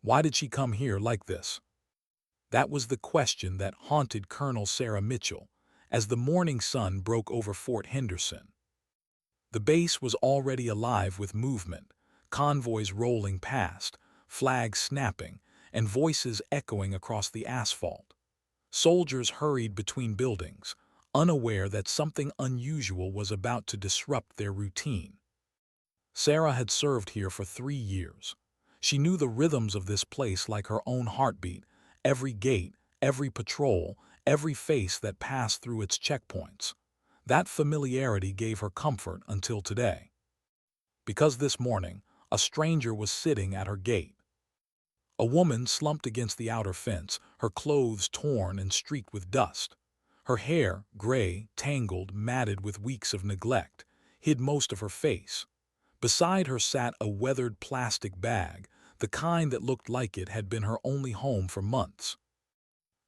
Why did she come here like this? That was the question that haunted Colonel Sarah Mitchell as the morning sun broke over Fort Henderson. The base was already alive with movement, convoys rolling past, flags snapping, and voices echoing across the asphalt. Soldiers hurried between buildings, unaware that something unusual was about to disrupt their routine. Sarah had served here for 3 years. She knew the rhythms of this place like her own heartbeat, every gate, every patrol, every face that passed through its checkpoints. That familiarity gave her comfort until today. Because this morning, a stranger was sitting at her gate. A woman slumped against the outer fence, her clothes torn and streaked with dust. Her hair, gray, tangled, matted with weeks of neglect, hid most of her face. Beside her sat a weathered plastic bag, the kind that looked like it had been her only home for months.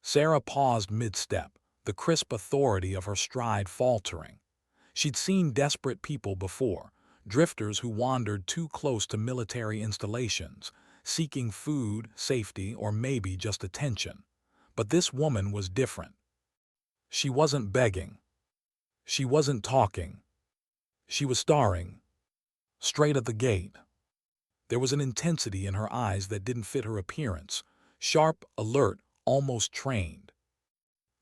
Sarah paused mid-step, the crisp authority of her stride faltering. She'd seen desperate people before, drifters who wandered too close to military installations, seeking food, safety, or maybe just attention. But this woman was different. She wasn't begging. She wasn't talking. She was staring, straight at the gate. There was an intensity in her eyes that didn't fit her appearance, sharp, alert, almost trained.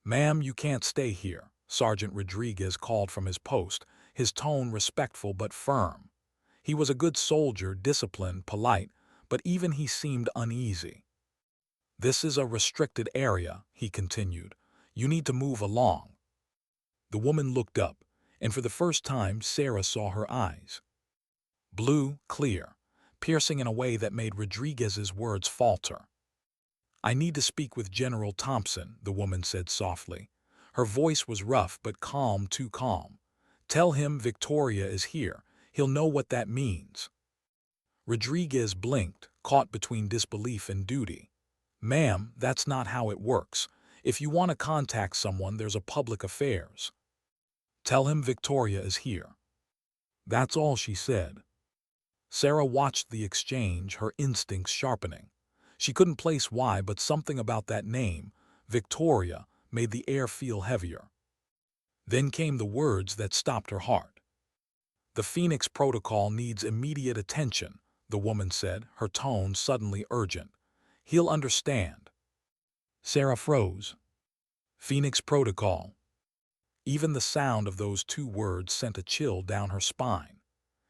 "Ma'am, you can't stay here," Sergeant Rodriguez called from his post, his tone respectful but firm. He was a good soldier, disciplined, polite, but even he seemed uneasy. "This is a restricted area," he continued. "You need to move along." The woman looked up, and for the first time Sarah saw her eyes. Blue, clear, piercing in a way that made Rodriguez's words falter. "I need to speak with General Thompson," the woman said softly. Her voice was rough but calm, too calm. "Tell him Victoria is here. He'll know what that means." Rodriguez blinked, caught between disbelief and duty. "Ma'am, that's not how it works. If you want to contact someone, there's a public affairs. Tell him Victoria is here." That's all she said. Sarah watched the exchange, her instincts sharpening. She couldn't place why, but something about that name, Victoria, made the air feel heavier. Then came the words that stopped her heart. "The Phoenix Protocol needs immediate attention," the woman said, her tone suddenly urgent. "He'll understand." Sarah froze. Phoenix Protocol. Even the sound of those two words sent a chill down her spine.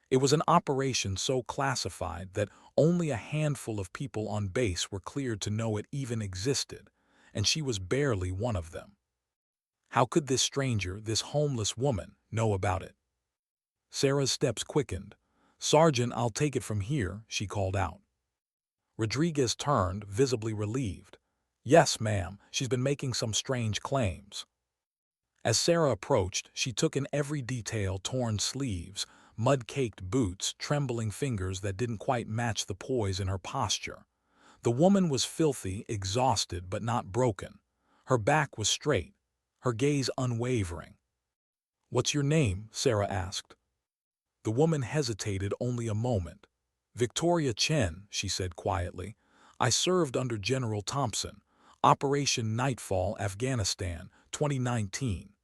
It was an operation so classified that only a handful of people on base were cleared to know it even existed, and she was barely one of them. How could this stranger, this homeless woman, know about it? Sarah's steps quickened. "Sergeant, I'll take it from here," she called out. Rodriguez turned, visibly relieved. "Yes, ma'am, she's been making some strange claims." As Sarah approached, she took in every detail: torn sleeves, mud-caked boots, trembling fingers that didn't quite match the poise in her posture. The woman was filthy, exhausted, but not broken. Her back was straight, her gaze unwavering. "What's your name?" Sarah asked. The woman hesitated only a moment. "Victoria Chen," she said quietly. "I served under General Thompson. Operation Nightfall, Afghanistan, 2019.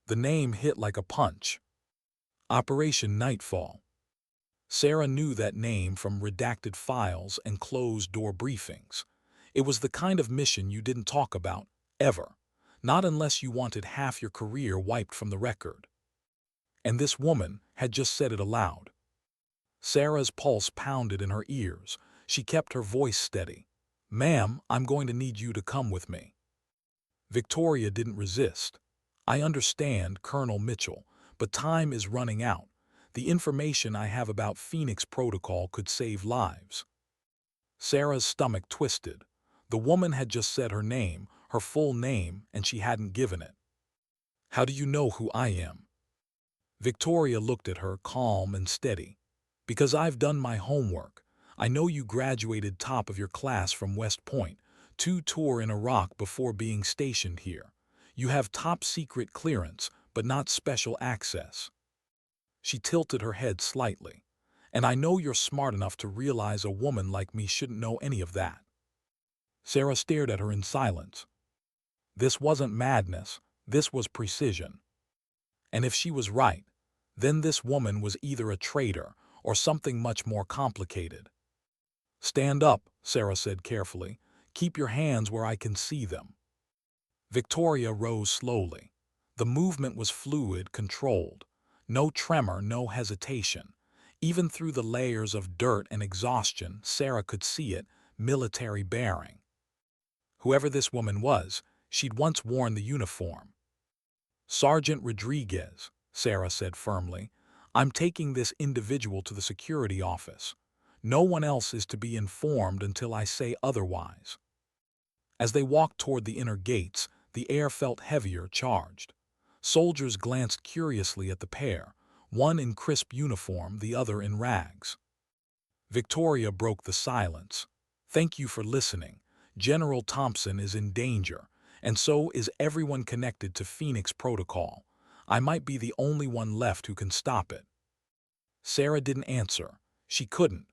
The name hit like a punch. Operation Nightfall. Sarah knew that name from redacted files and closed-door briefings. It was the kind of mission you didn't talk about, ever. Not unless you wanted half your career wiped from the record. And this woman had just said it aloud. Sarah's pulse pounded in her ears. She kept her voice steady. "Ma'am, I'm going to need you to come with me." Victoria didn't resist. "I understand, Colonel Mitchell, but time is running out. The information I have about Phoenix Protocol could save lives." Sarah's stomach twisted. The woman had just said her name, her full name, and she hadn't given it. "How do you know who I am?" Victoria looked at her, calm and steady. "Because I've done my homework. I know you graduated top of your class from West Point, 2 tour in Iraq before being stationed here. You have top-secret clearance, but not special access." She tilted her head slightly. And I know you're smart enough to realize a woman like me shouldn't know any of that. Sarah stared at her in silence. This wasn't madness, this was precision. And if she was right, then this woman was either a traitor or something much more complicated. Stand up, Sarah said carefully. Keep your hands where I can see them. Victoria rose slowly. The movement was fluid, controlled. No tremor, no hesitation. Even through the layers of dirt and exhaustion, Sarah could see it, military bearing. Whoever this woman was, she'd once worn the uniform. Sergeant Rodriguez, Sarah said firmly, I'm taking this individual to the security office. No one else is to be informed until I say otherwise. As they walked toward the inner gates, the air felt heavier, charged. Soldiers glanced curiously at the pair, one in crisp uniform, the other in rags. Victoria broke the silence. Thank you for listening. General Thompson is in danger, and so is everyone connected to Phoenix Protocol. I might be the only one left who can stop it. Sarah didn't answer. She couldn't.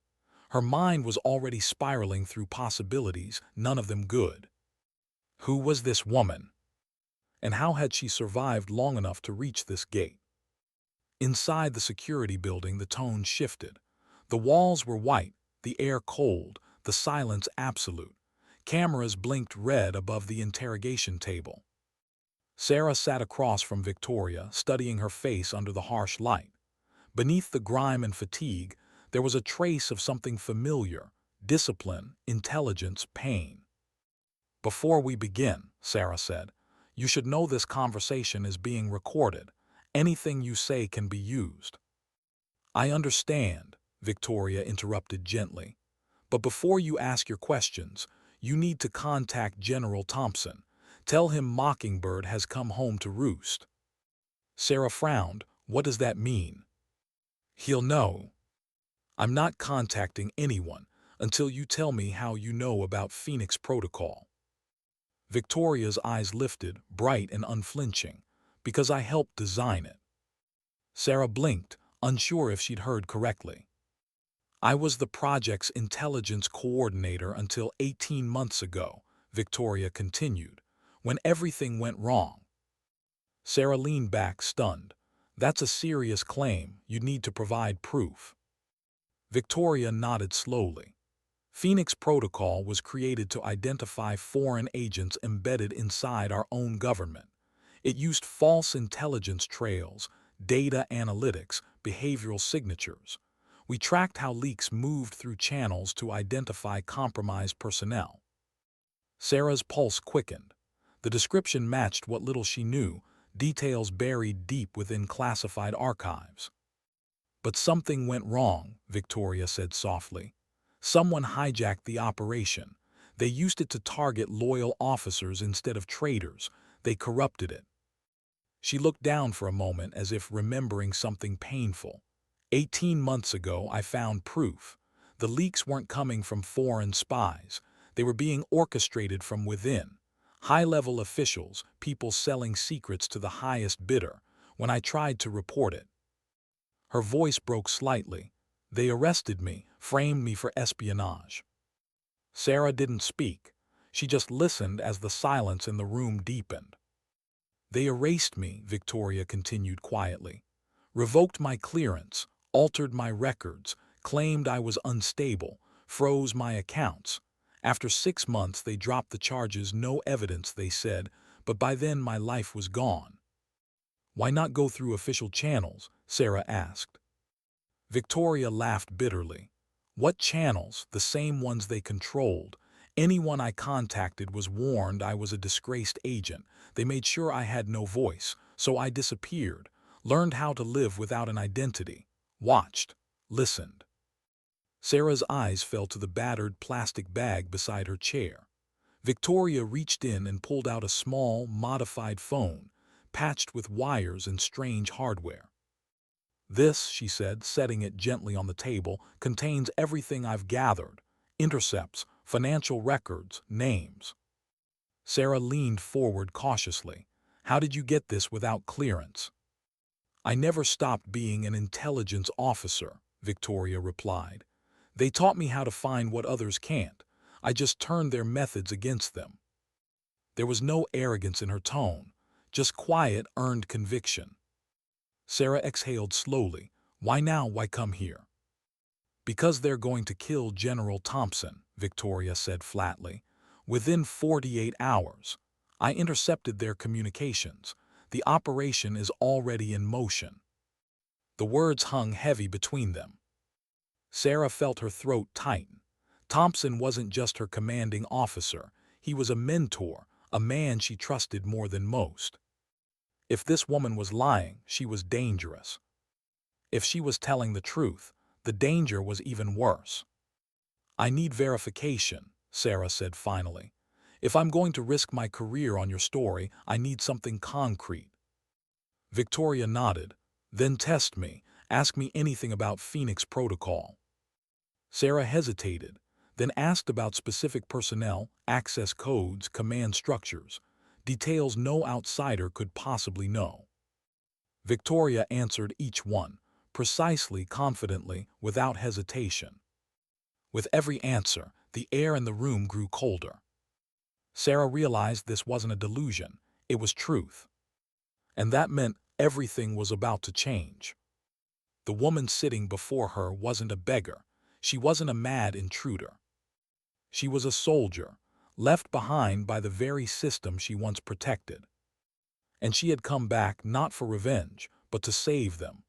Her mind was already spiraling through possibilities, none of them good. Who was this woman? And how had she survived long enough to reach this gate? Inside the security building, the tone shifted. The walls were white, the air cold, the silence absolute. Cameras blinked red above the interrogation table. Sarah sat across from Victoria, studying her face under the harsh light. Beneath the grime and fatigue, there was a trace of something familiar: discipline, intelligence, pain. Before we begin, Sarah said, you should know this conversation is being recorded. Anything you say can be used. I understand, Victoria interrupted gently. But before you ask your questions, you need to contact General Thompson. Tell him Mockingbird has come home to roost. Sarah frowned. What does that mean? He'll know. I'm not contacting anyone until you tell me how you know about Phoenix Protocol. Victoria's eyes lifted, bright and unflinching. Because I helped design it. Sarah blinked, unsure if she'd heard correctly. I was the project's intelligence coordinator until 18 months ago, Victoria continued, when everything went wrong. Sarah leaned back, stunned. That's a serious claim. You'd need to provide proof. Victoria nodded slowly. Phoenix Protocol was created to identify foreign agents embedded inside our own government. It used false intelligence trails, data analytics, behavioral signatures. We tracked how leaks moved through channels to identify compromised personnel. Sarah's pulse quickened. The description matched what little she knew, details buried deep within classified archives. But something went wrong, Victoria said softly. Someone hijacked the operation. They used it to target loyal officers instead of traitors. They corrupted it. She looked down for a moment as if remembering something painful. 18 months ago, I found proof. The leaks weren't coming from foreign spies. They were being orchestrated from within. High-level officials, people selling secrets to the highest bidder, when I tried to report it. Her voice broke slightly. They arrested me, framed me for espionage. Sarah didn't speak. She just listened as the silence in the room deepened. They erased me, Victoria continued quietly. Revoked my clearance, altered my records, claimed I was unstable, froze my accounts. After 6 months, they dropped the charges, no evidence, they said, but by then my life was gone. Why not go through official channels? Sarah asked. Victoria laughed bitterly. What channels? The same ones they controlled. Anyone I contacted was warned I was a disgraced agent. They made sure I had no voice, so I disappeared, learned how to live without an identity, watched, listened. Sarah's eyes fell to the battered plastic bag beside her chair. Victoria reached in and pulled out a small, modified phone, patched with wires and strange hardware. This, she said, setting it gently on the table, contains everything I've gathered: intercepts, financial records, names. Sarah leaned forward cautiously. How did you get this without clearance? I never stopped being an intelligence officer, Victoria replied. "They taught me how to find what others can't. I just turned their methods against them." There was no arrogance in her tone, just quiet, earned conviction. Sarah exhaled slowly. "Why now? Why come here?" "Because they're going to kill General Thompson," Victoria said flatly. "Within 48 hours. I intercepted their communications. The operation is already in motion." The words hung heavy between them. Sarah felt her throat tighten. Thompson wasn't just her commanding officer. He was a mentor, a man she trusted more than most. If this woman was lying, she was dangerous. If she was telling the truth, the danger was even worse. "I need verification," Sarah said finally. "If I'm going to risk my career on your story, I need something concrete." Victoria nodded. "Then test me. Ask me anything about Phoenix Protocol." Sarah hesitated, then asked about specific personnel, access codes, command structures, details no outsider could possibly know. Victoria answered each one, precisely, confidently, without hesitation. With every answer, the air in the room grew colder. Sarah realized this wasn't a delusion, it was truth. And that meant everything was about to change. The woman sitting before her wasn't a beggar. She wasn't a mad intruder. She was a soldier, left behind by the very system she once protected. And she had come back not for revenge, but to save them.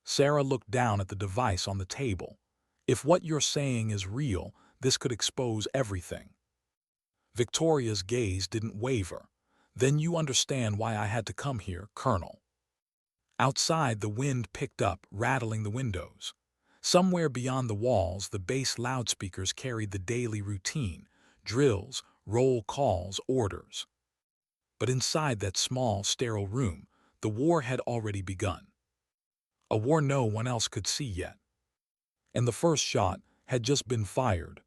Sarah looked down at the device on the table. "If what you're saying is real, this could expose everything." Victoria's gaze didn't waver. "Then you understand why I had to come here, Colonel." Outside, the wind picked up, rattling the windows. Somewhere beyond the walls, the base loudspeakers carried the daily routine, drills, roll calls, orders. But inside that small, sterile room, the war had already begun. A war no one else could see yet. And the first shot had just been fired.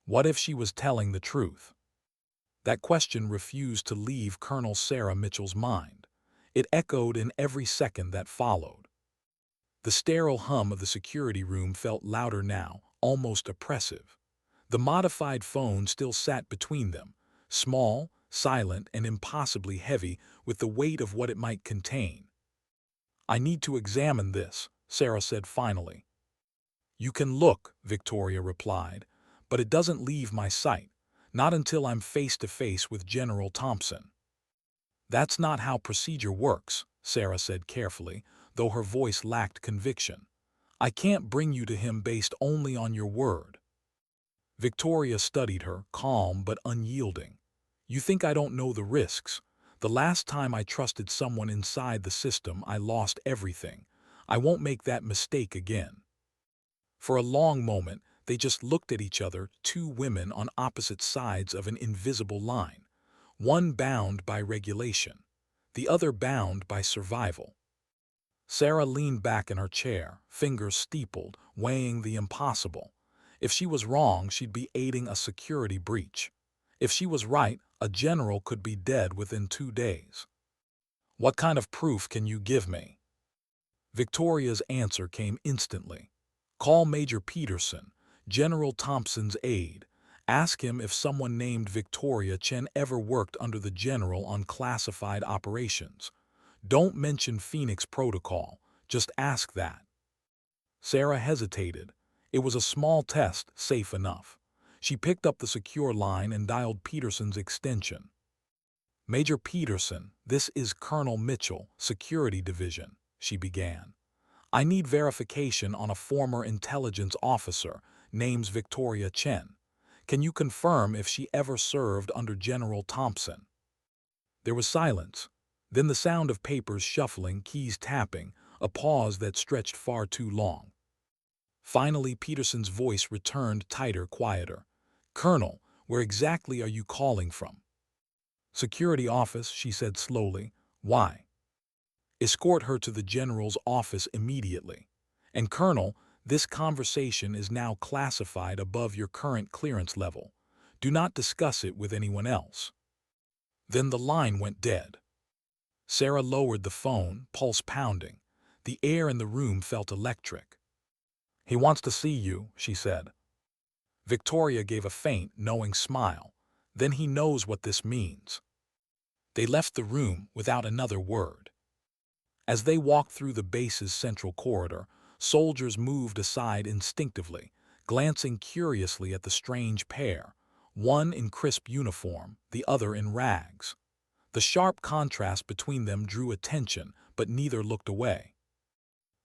What if she was telling the truth? That question refused to leave Colonel Sarah Mitchell's mind. It echoed in every second that followed. The sterile hum of the security room felt louder now, almost oppressive. The modified phone still sat between them, small, silent, and impossibly heavy with the weight of what it might contain. "I need to examine this," Sarah said finally. "You can look," Victoria replied, "but it doesn't leave my sight, not until I'm face to face with General Thompson." "That's not how procedure works," Sarah said carefully, though her voice lacked conviction. "I can't bring you to him based only on your word." Victoria studied her, calm but unyielding. "You think I don't know the risks? The last time I trusted someone inside the system, I lost everything. I won't make that mistake again." For a long moment, they just looked at each other, two women on opposite sides of an invisible line, one bound by regulation, the other bound by survival. Sarah leaned back in her chair, fingers steepled, weighing the impossible. If she was wrong, she'd be aiding a security breach. If she was right, a general could be dead within 2 days. "What kind of proof can you give me?" Victoria's answer came instantly. "Call Major Peterson, General Thompson's aide. Ask him if someone named Victoria Chen ever worked under the general on classified operations. Don't mention Phoenix Protocol, just ask that." Sarah hesitated. It was a small test, safe enough. She picked up the secure line and dialed Peterson's extension. "Major Peterson, this is Colonel Mitchell, Security Division," she began. "I need verification on a former intelligence officer, name's Victoria Chen. Can you confirm if she ever served under General Thompson?" There was silence. Then the sound of papers shuffling, keys tapping, a pause that stretched far too long. Finally, Peterson's voice returned, tighter, quieter. "Colonel, where exactly are you calling from?" "Security office," she said slowly. "Why?" "Escort her to the general's office immediately. And Colonel, this conversation is now classified above your current clearance level. Do not discuss it with anyone else." Then the line went dead. Sarah lowered the phone, pulse pounding. The air in the room felt electric. He wants to see you, she said. Victoria gave a faint, knowing smile. Then he knows what this means. They left the room without another word. As they walked through the base's central corridor, soldiers moved aside instinctively, glancing curiously at the strange pair, one in crisp uniform, the other in rags. The sharp contrast between them drew attention, but neither looked away.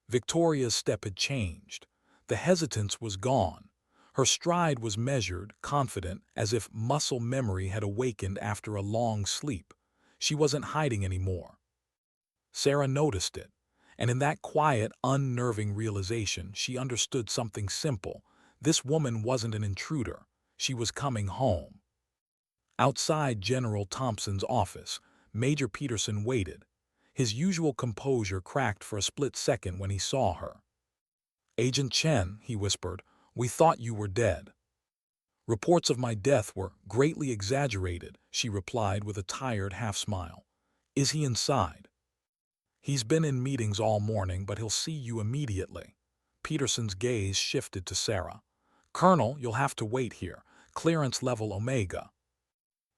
Victoria's step had changed. The hesitance was gone. Her stride was measured, confident, as if muscle memory had awakened after a long sleep. She wasn't hiding anymore. Sarah noticed it, and in that quiet, unnerving realization, she understood something simple. This woman wasn't an intruder. She was coming home. Outside General Thompson's office, Major Peterson waited. His usual composure cracked for a split second when he saw her. "Agent Chen," he whispered, "we thought you were dead." "Reports of my death were greatly exaggerated," she replied with a tired half-smile. "Is he inside?" "He's been in meetings all morning, but he'll see you immediately." Peterson's gaze shifted to Sarah. "Colonel, you'll have to wait here. Clearance level Omega."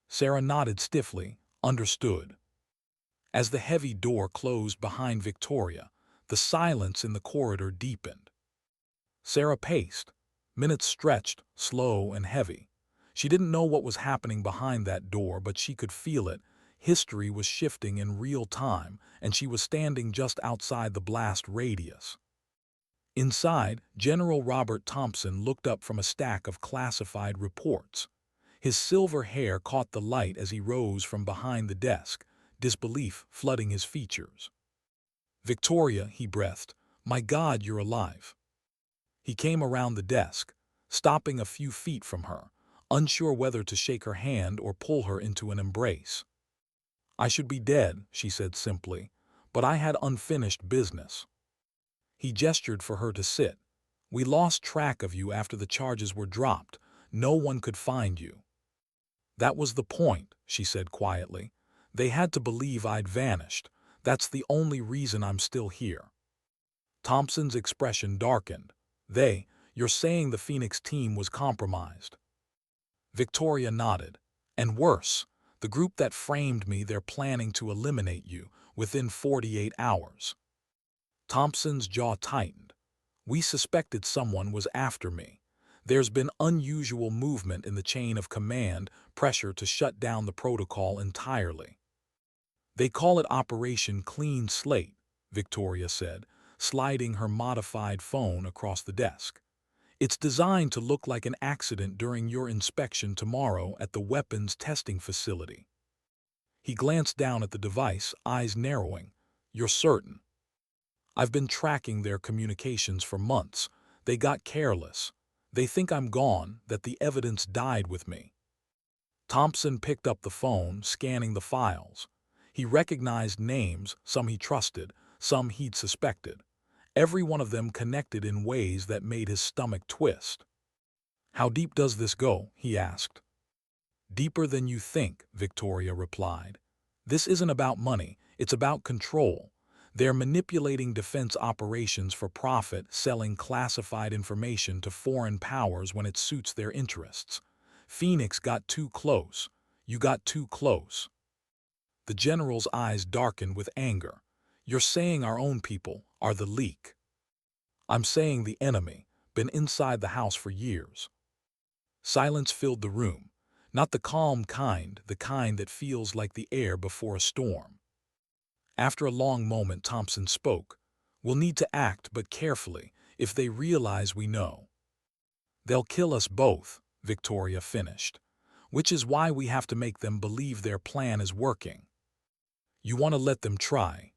Sarah nodded stiffly, understood. As the heavy door closed behind Victoria, the silence in the corridor deepened. Sarah paced. Minutes stretched, slow and heavy. She didn't know what was happening behind that door, but she could feel it. History was shifting in real time, and she was standing just outside the blast radius. Inside, General Robert Thompson looked up from a stack of classified reports. His silver hair caught the light as he rose from behind the desk, disbelief flooding his features. "Victoria," he breathed, "my God, you're alive." He came around the desk, stopping a few feet from her, unsure whether to shake her hand or pull her into an embrace. "I should be dead," she said simply, "but I had unfinished business." He gestured for her to sit. "We lost track of you after the charges were dropped. No one could find you." "That was the point," she said quietly. "They had to believe I'd vanished. That's the only reason I'm still here." Thompson's expression darkened. You're saying the Phoenix team was compromised." Victoria nodded. "And worse, the group that framed me, they're planning to eliminate you within 48 hours. Thompson's jaw tightened. "We suspected someone was after me. There's been unusual movement in the chain of command, pressure to shut down the protocol entirely." "They call it Operation Clean Slate," Victoria said, sliding her modified phone across the desk. "It's designed to look like an accident during your inspection tomorrow at the weapons testing facility." He glanced down at the device, eyes narrowing. "You're certain?" "I've been tracking their communications for months. They got careless. They think I'm gone, that the evidence died with me." Thompson picked up the phone, scanning the files. He recognized names, some he trusted, some he'd suspected. Every one of them connected in ways that made his stomach twist. "How deep does this go?" he asked. "Deeper than you think," Victoria replied. "This isn't about money, it's about control. They're manipulating defense operations for profit, selling classified information to foreign powers when it suits their interests. Phoenix got too close. You got too close." The general's eyes darkened with anger. "You're saying our own people are the leak." "I'm saying the enemy, been inside the house for years." Silence filled the room. Not the calm kind, the kind that feels like the air before a storm. After a long moment, Thompson spoke. "We'll need to act, but carefully, if they realize we know." "They'll kill us both," Victoria finished. "Which is why we have to make them believe their plan is working." "You want to let them try."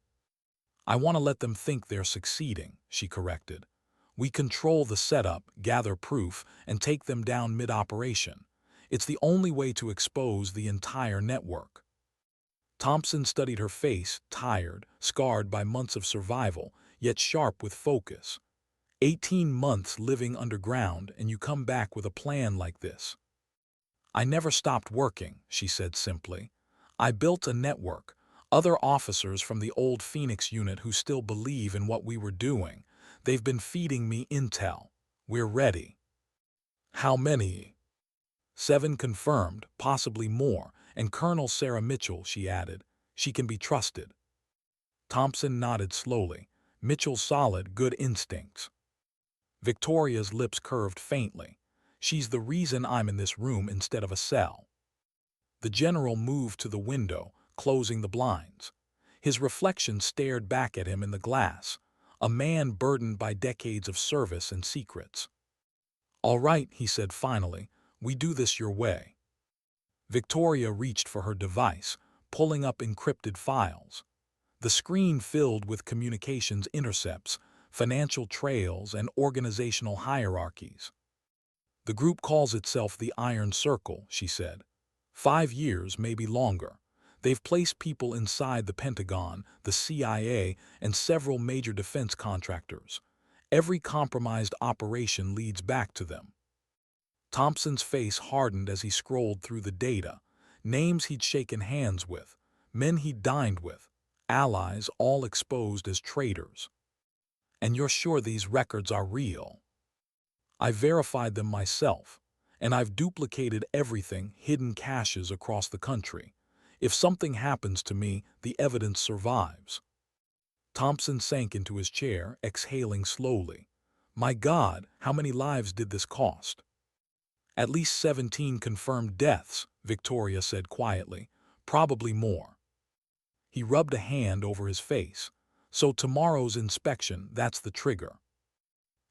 "I want to let them think they're succeeding," she corrected. "We control the setup, gather proof, and take them down mid-operation. It's the only way to expose the entire network." Thompson studied her face, tired, scarred by months of survival, yet sharp with focus. 18 months living underground, and you come back with a plan like this. "I never stopped working," she said simply. "I built a network, other officers from the old Phoenix unit who still believe in what we were doing. They've been feeding me intel." We're ready. How many? 7 confirmed, possibly more, and Colonel Sarah Mitchell, she added. She can be trusted. Thompson nodded slowly. Mitchell's solid, good instincts. Victoria's lips curved faintly. She's the reason I'm in this room instead of a cell. The general moved to the window, closing the blinds. His reflection stared back at him in the glass, a man burdened by decades of service and secrets. "All right," he said finally, "we do this your way." Victoria reached for her device, pulling up encrypted files. The screen filled with communications intercepts, financial trails, and organizational hierarchies. "The group calls itself the Iron Circle," she said. 5 years, maybe longer. They've placed people inside the Pentagon, the CIA, and several major defense contractors. Every compromised operation leads back to them. Thompson's face hardened as he scrolled through the data. Names he'd shaken hands with, men he'd dined with, allies all exposed as traitors. "And you're sure these records are real?" "I verified them myself, and I've duplicated everything, hidden caches across the country. If something happens to me, the evidence survives." Thompson sank into his chair, exhaling slowly. "My God, how many lives did this cost?" "At least 17 confirmed deaths," Victoria said quietly. "Probably more." He rubbed a hand over his face. "So tomorrow's inspection, that's the trigger."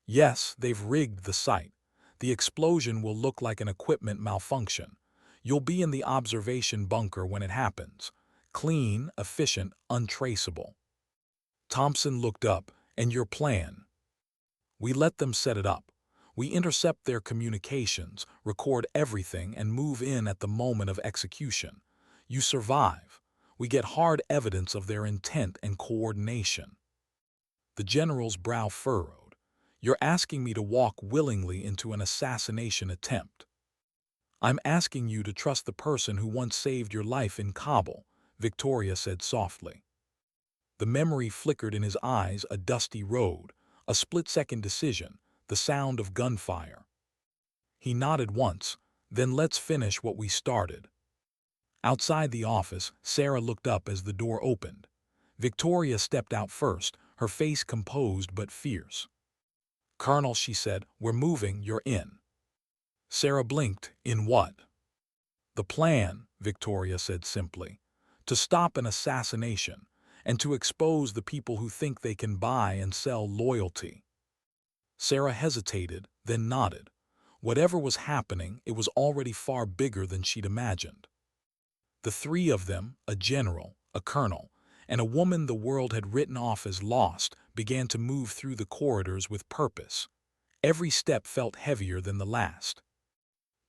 "Yes, they've rigged the site. The explosion will look like an equipment malfunction. You'll be in the observation bunker when it happens. Clean, efficient, untraceable." Thompson looked up. "And your plan?" "We let them set it up. We intercept their communications, record everything, and move in at the moment of execution. You survive. We get hard evidence of their intent and coordination." The general's brow furrowed. "You're asking me to walk willingly into an assassination attempt." "I'm asking you to trust the person who once saved your life in Kabul," Victoria said softly. The memory flickered in his eyes, a dusty road, a split-second decision, the sound of gunfire. He nodded once. "Then let's finish what we started." Outside the office, Sarah looked up as the door opened. Victoria stepped out first, her face composed but fierce. "Colonel," she said, "we're moving, you're in." Sarah blinked. "In what?" "The plan," Victoria said simply. "To stop an assassination, and to expose the people who think they can buy and sell loyalty." Sarah hesitated, then nodded. Whatever was happening, it was already far bigger than she'd imagined. The 3 of them, a general, a colonel, and a woman the world had written off as lost, began to move through the corridors with purpose. Every step felt heavier than the last.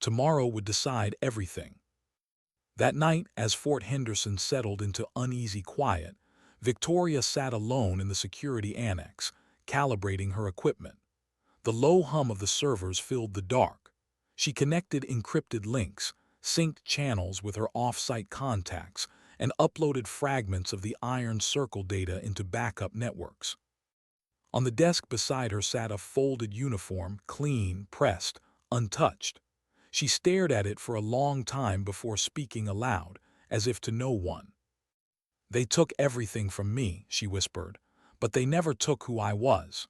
Tomorrow would decide everything. That night, as Fort Henderson settled into uneasy quiet, Victoria sat alone in the security annex, calibrating her equipment. The low hum of the servers filled the dark. She connected encrypted links, synced channels with her off-site contacts, and uploaded fragments of the Iron Circle data into backup networks. On the desk beside her sat a folded uniform, clean, pressed, untouched. She stared at it for a long time before speaking aloud, as if to no one. "They took everything from me," she whispered, "but they never took who I was."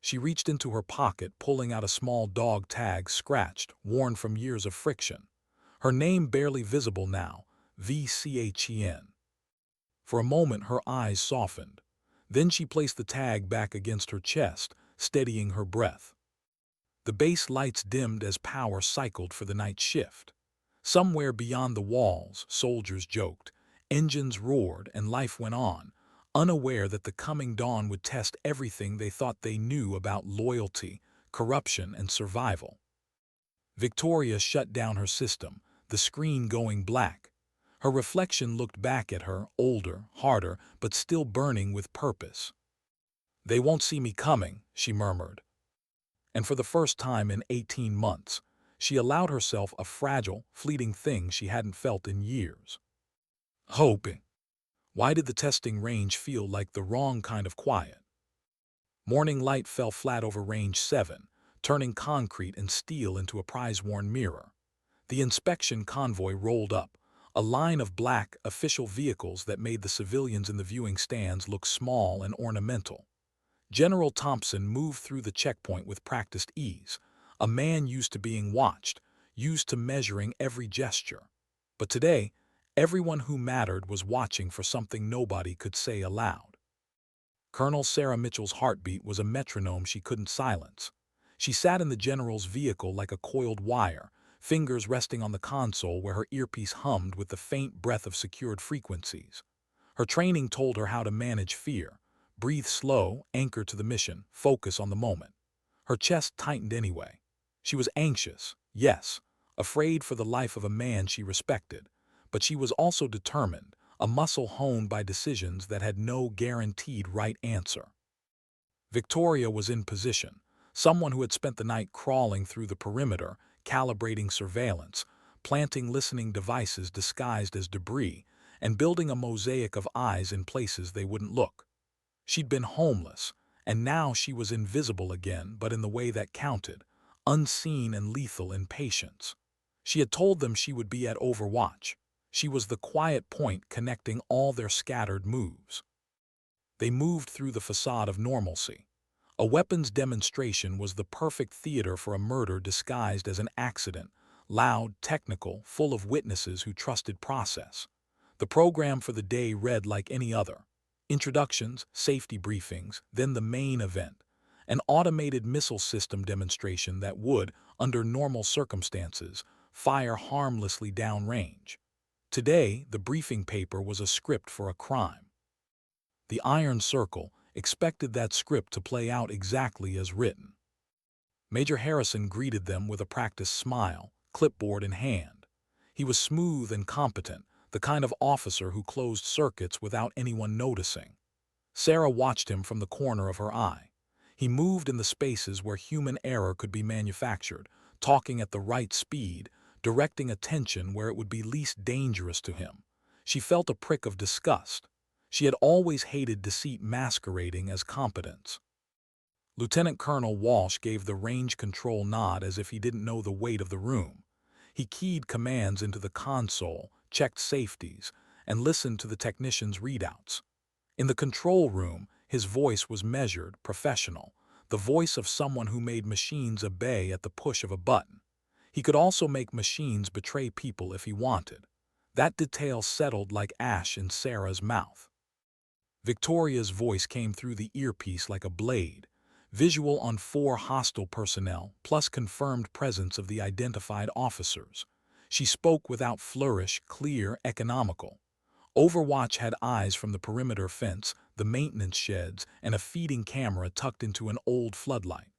She reached into her pocket, pulling out a small dog tag, scratched, worn from years of friction. Her name barely visible now, VCHEN. For a moment her eyes softened. Then she placed the tag back against her chest, steadying her breath. The base lights dimmed as power cycled for the night shift. Somewhere beyond the walls, soldiers joked, engines roared, and life went on, unaware that the coming dawn would test everything they thought they knew about loyalty, corruption, and survival. Victoria shut down her system, the screen going black. Her reflection looked back at her, older, harder, but still burning with purpose. "They won't see me coming," she murmured. And for the first time in 18 months, she allowed herself a fragile, fleeting thing she hadn't felt in years. Hoping. Why did the testing range feel like the wrong kind of quiet? Morning light fell flat over Range 7, turning concrete and steel into a prize-worn mirror. The inspection convoy rolled up, a line of black, official vehicles that made the civilians in the viewing stands look small and ornamental. General Thompson moved through the checkpoint with practiced ease, a man used to being watched, used to measuring every gesture. But today, everyone who mattered was watching for something nobody could say aloud. Colonel Sarah Mitchell's heartbeat was a metronome she couldn't silence. She sat in the general's vehicle like a coiled wire, fingers resting on the console where her earpiece hummed with the faint breath of secured frequencies. Her training told her how to manage fear. Breathe slow, anchor to the mission, focus on the moment. Her chest tightened anyway. She was anxious, yes, afraid for the life of a man she respected, but she was also determined, a muscle honed by decisions that had no guaranteed right answer. Victoria was in position, someone who had spent the night crawling through the perimeter, calibrating surveillance, planting listening devices disguised as debris, and building a mosaic of eyes in places they wouldn't look. She'd been homeless, and now she was invisible again, but in the way that counted, unseen and lethal in patience. She had told them she would be at Overwatch. She was the quiet point connecting all their scattered moves. They moved through the facade of normalcy. A weapons demonstration was the perfect theater for a murder disguised as an accident, loud, technical, full of witnesses who trusted process. The program for the day read like any other. Introductions, safety briefings, then the main event, an automated missile system demonstration that would, under normal circumstances, fire harmlessly downrange. Today, the briefing paper was a script for a crime. The Iron Circle expected that script to play out exactly as written. Major Harrison greeted them with a practiced smile, clipboard in hand. He was smooth and competent, the kind of officer who closed circuits without anyone noticing. Sarah watched him from the corner of her eye. He moved in the spaces where human error could be manufactured, talking at the right speed, directing attention where it would be least dangerous to him. She felt a prick of disgust. She had always hated deceit masquerading as competence. Lieutenant Colonel Walsh gave the range control nod as if he didn't know the weight of the room. He keyed commands into the console, checked safeties, and listened to the technicians' readouts. In the control room, his voice was measured, professional, the voice of someone who made machines obey at the push of a button. He could also make machines betray people if he wanted. That detail settled like ash in Sarah's mouth. Victoria's voice came through the earpiece like a blade, visual on 4 hostile personnel, plus confirmed presence of the identified officers. She spoke without flourish, clear, economical. Overwatch had eyes from the perimeter fence, the maintenance sheds, and a feeding camera tucked into an old floodlight.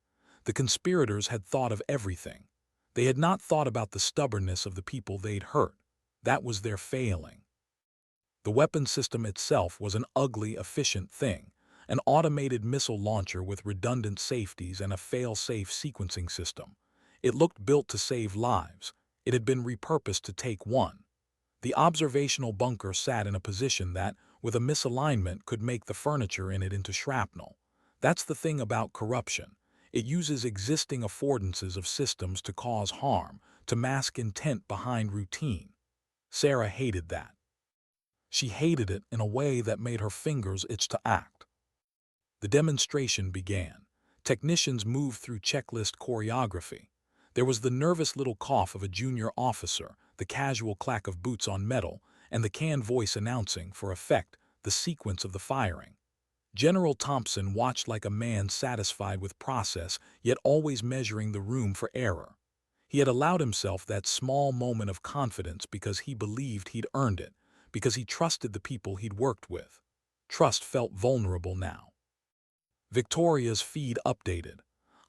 The conspirators had thought of everything. They had not thought about the stubbornness of the people they'd hurt. That was their failing. The weapon system itself was an ugly, efficient thing, an automated missile launcher with redundant safeties and a fail-safe sequencing system. It looked built to save lives. It had been repurposed to take one. The observational bunker sat in a position that, with a misalignment, could make the furniture in it into shrapnel. That's the thing about corruption. It uses existing affordances of systems to cause harm, to mask intent behind routine. Sarah hated that. She hated it in a way that made her fingers itch to act. The demonstration began. Technicians moved through checklist choreography. There was the nervous little cough of a junior officer, the casual clack of boots on metal, and the canned voice announcing, for effect, the sequence of the firing. General Thompson watched like a man satisfied with process, yet always measuring the room for error. He had allowed himself that small moment of confidence because he believed he'd earned it, because he trusted the people he'd worked with. Trust felt vulnerable now. Victoria's feed updated.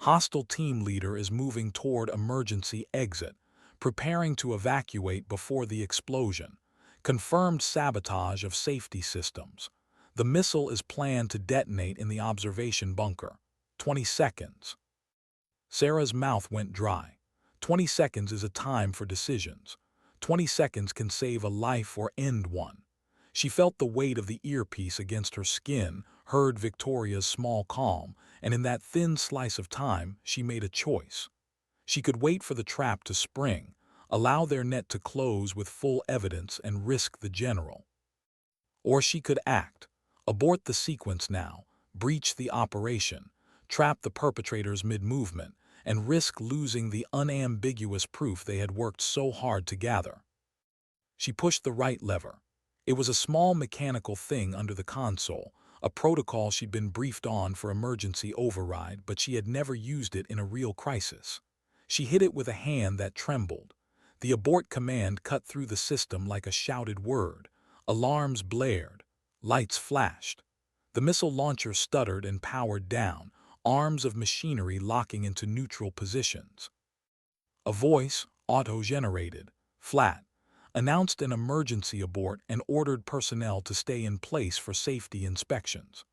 Hostile team leader is moving toward emergency exit, preparing to evacuate before the explosion. Confirmed sabotage of safety systems. The missile is planned to detonate in the observation bunker. 20 seconds. Sarah's mouth went dry. 20 seconds is a time for decisions. 20 seconds can save a life or end one. She felt the weight of the earpiece against her skin, heard Victoria's small calm, and in that thin slice of time, she made a choice. She could wait for the trap to spring, allow their net to close with full evidence and risk the general. Or she could act, abort the sequence now, breach the operation, trap the perpetrators mid-movement, and risk losing the unambiguous proof they had worked so hard to gather. She pushed the right lever. It was a small mechanical thing under the console, a protocol she'd been briefed on for emergency override, but she had never used it in a real crisis. She hit it with a hand that trembled. The abort command cut through the system like a shouted word. Alarms blared. Lights flashed. The missile launcher stuttered and powered down, arms of machinery locking into neutral positions. A voice, auto-generated, flat, announced an emergency abort and ordered personnel to stay in place for safety inspections.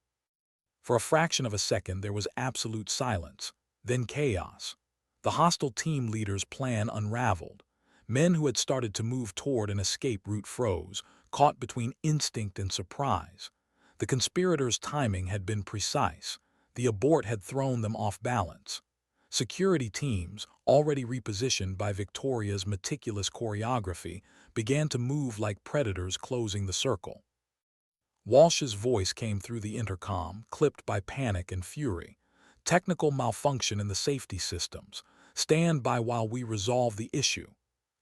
For a fraction of a second there was absolute silence, then chaos. The hostile team leader's plan unraveled. Men who had started to move toward an escape route froze, caught between instinct and surprise. The conspirators' timing had been precise. The abort had thrown them off balance. Security teams, already repositioned by Victoria's meticulous choreography, began to move like predators closing the circle. Walsh's voice came through the intercom, clipped by panic and fury. Technical malfunction in the safety systems. Stand by while we resolve the issue.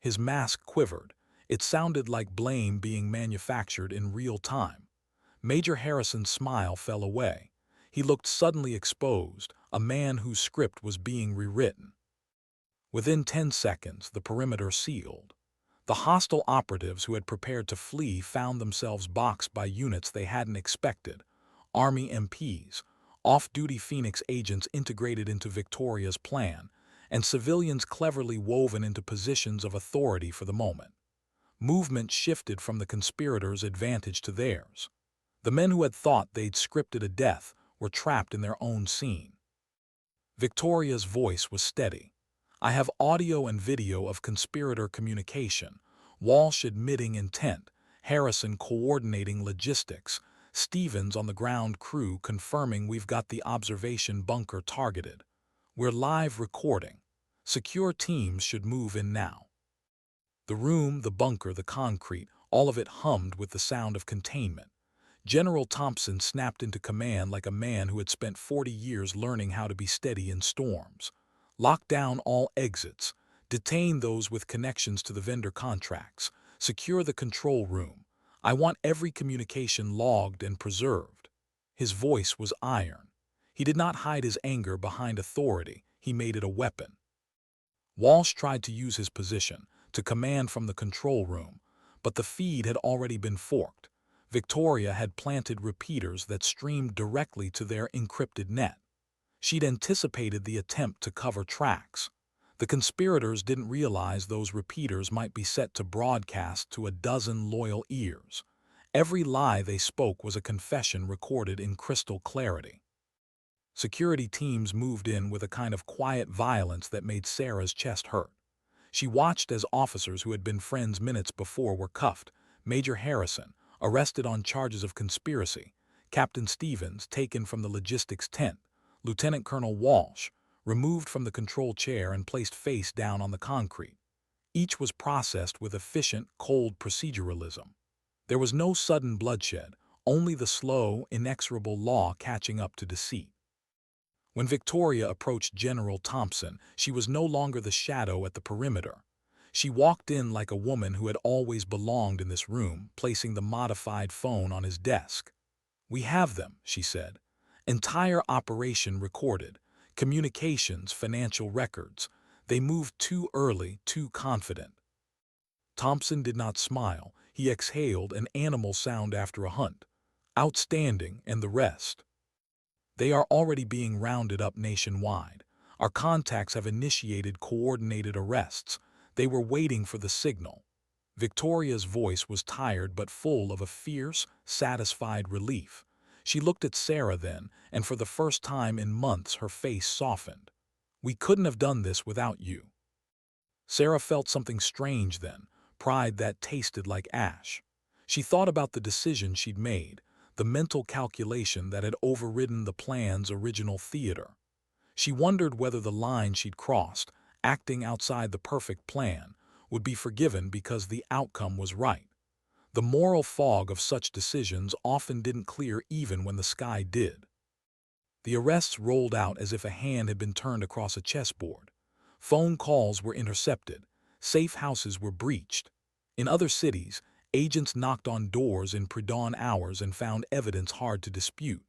His mask quivered. It sounded like blame being manufactured in real time. Major Harrison's smile fell away. He looked suddenly exposed, a man whose script was being rewritten. Within 10 seconds, the perimeter sealed. The hostile operatives who had prepared to flee found themselves boxed by units they hadn't expected. Army MPs, off-duty Phoenix agents integrated into Victoria's plan, and civilians cleverly woven into positions of authority for the moment. Movement shifted from the conspirators' advantage to theirs. The men who had thought they'd scripted a death were trapped in their own scene. Victoria's voice was steady. I have audio and video of conspirator communication, Walsh admitting intent, Harrison coordinating logistics, Stevens on the ground crew confirming we've got the observation bunker targeted. We're live recording. Secure teams should move in now. The room, the bunker, the concrete, all of it hummed with the sound of containment. General Thompson snapped into command like a man who had spent 40 years learning how to be steady in storms. Lock down all exits. Detain those with connections to the vendor contracts. Secure the control room. I want every communication logged and preserved. His voice was iron. He did not hide his anger behind authority. He made it a weapon. Walsh tried to use his position, to command from the control room, but the feed had already been forked. Victoria had planted repeaters that streamed directly to their encrypted net. She'd anticipated the attempt to cover tracks. The conspirators didn't realize those repeaters might be set to broadcast to a dozen loyal ears. Every lie they spoke was a confession recorded in crystal clarity. Security teams moved in with a kind of quiet violence that made Sarah's chest hurt. She watched as officers who had been friends minutes before were cuffed. Major Harrison, arrested on charges of conspiracy. Captain Stevens, taken from the logistics tent. Lieutenant Colonel Walsh, removed from the control chair and placed face down on the concrete. Each was processed with efficient, cold proceduralism. There was no sudden bloodshed, only the slow, inexorable law catching up to deceit. When Victoria approached General Thompson, she was no longer the shadow at the perimeter. She walked in like a woman who had always belonged in this room, placing the modified phone on his desk. "We have them," she said. "Entire operation recorded. Communications, financial records. They moved too early, too confident." Thompson did not smile. He exhaled an animal sound after a hunt. "Outstanding, and the rest. They are already being rounded up nationwide. Our contacts have initiated coordinated arrests. They were waiting for the signal." Victoria's voice was tired but full of a fierce, satisfied relief. She looked at Sarah then, and for the first time in months her face softened. "We couldn't have done this without you." Sarah felt something strange then, pride that tasted like ash. She thought about the decision she'd made, the mental calculation that had overridden the plan's original theater. She wondered whether the line she'd crossed, acting outside the perfect plan, would be forgiven because the outcome was right. The moral fog of such decisions often didn't clear even when the sky did. The arrests rolled out as if a hand had been turned across a chessboard. Phone calls were intercepted. Safe houses were breached. In other cities, agents knocked on doors in pre-dawn hours and found evidence hard to dispute.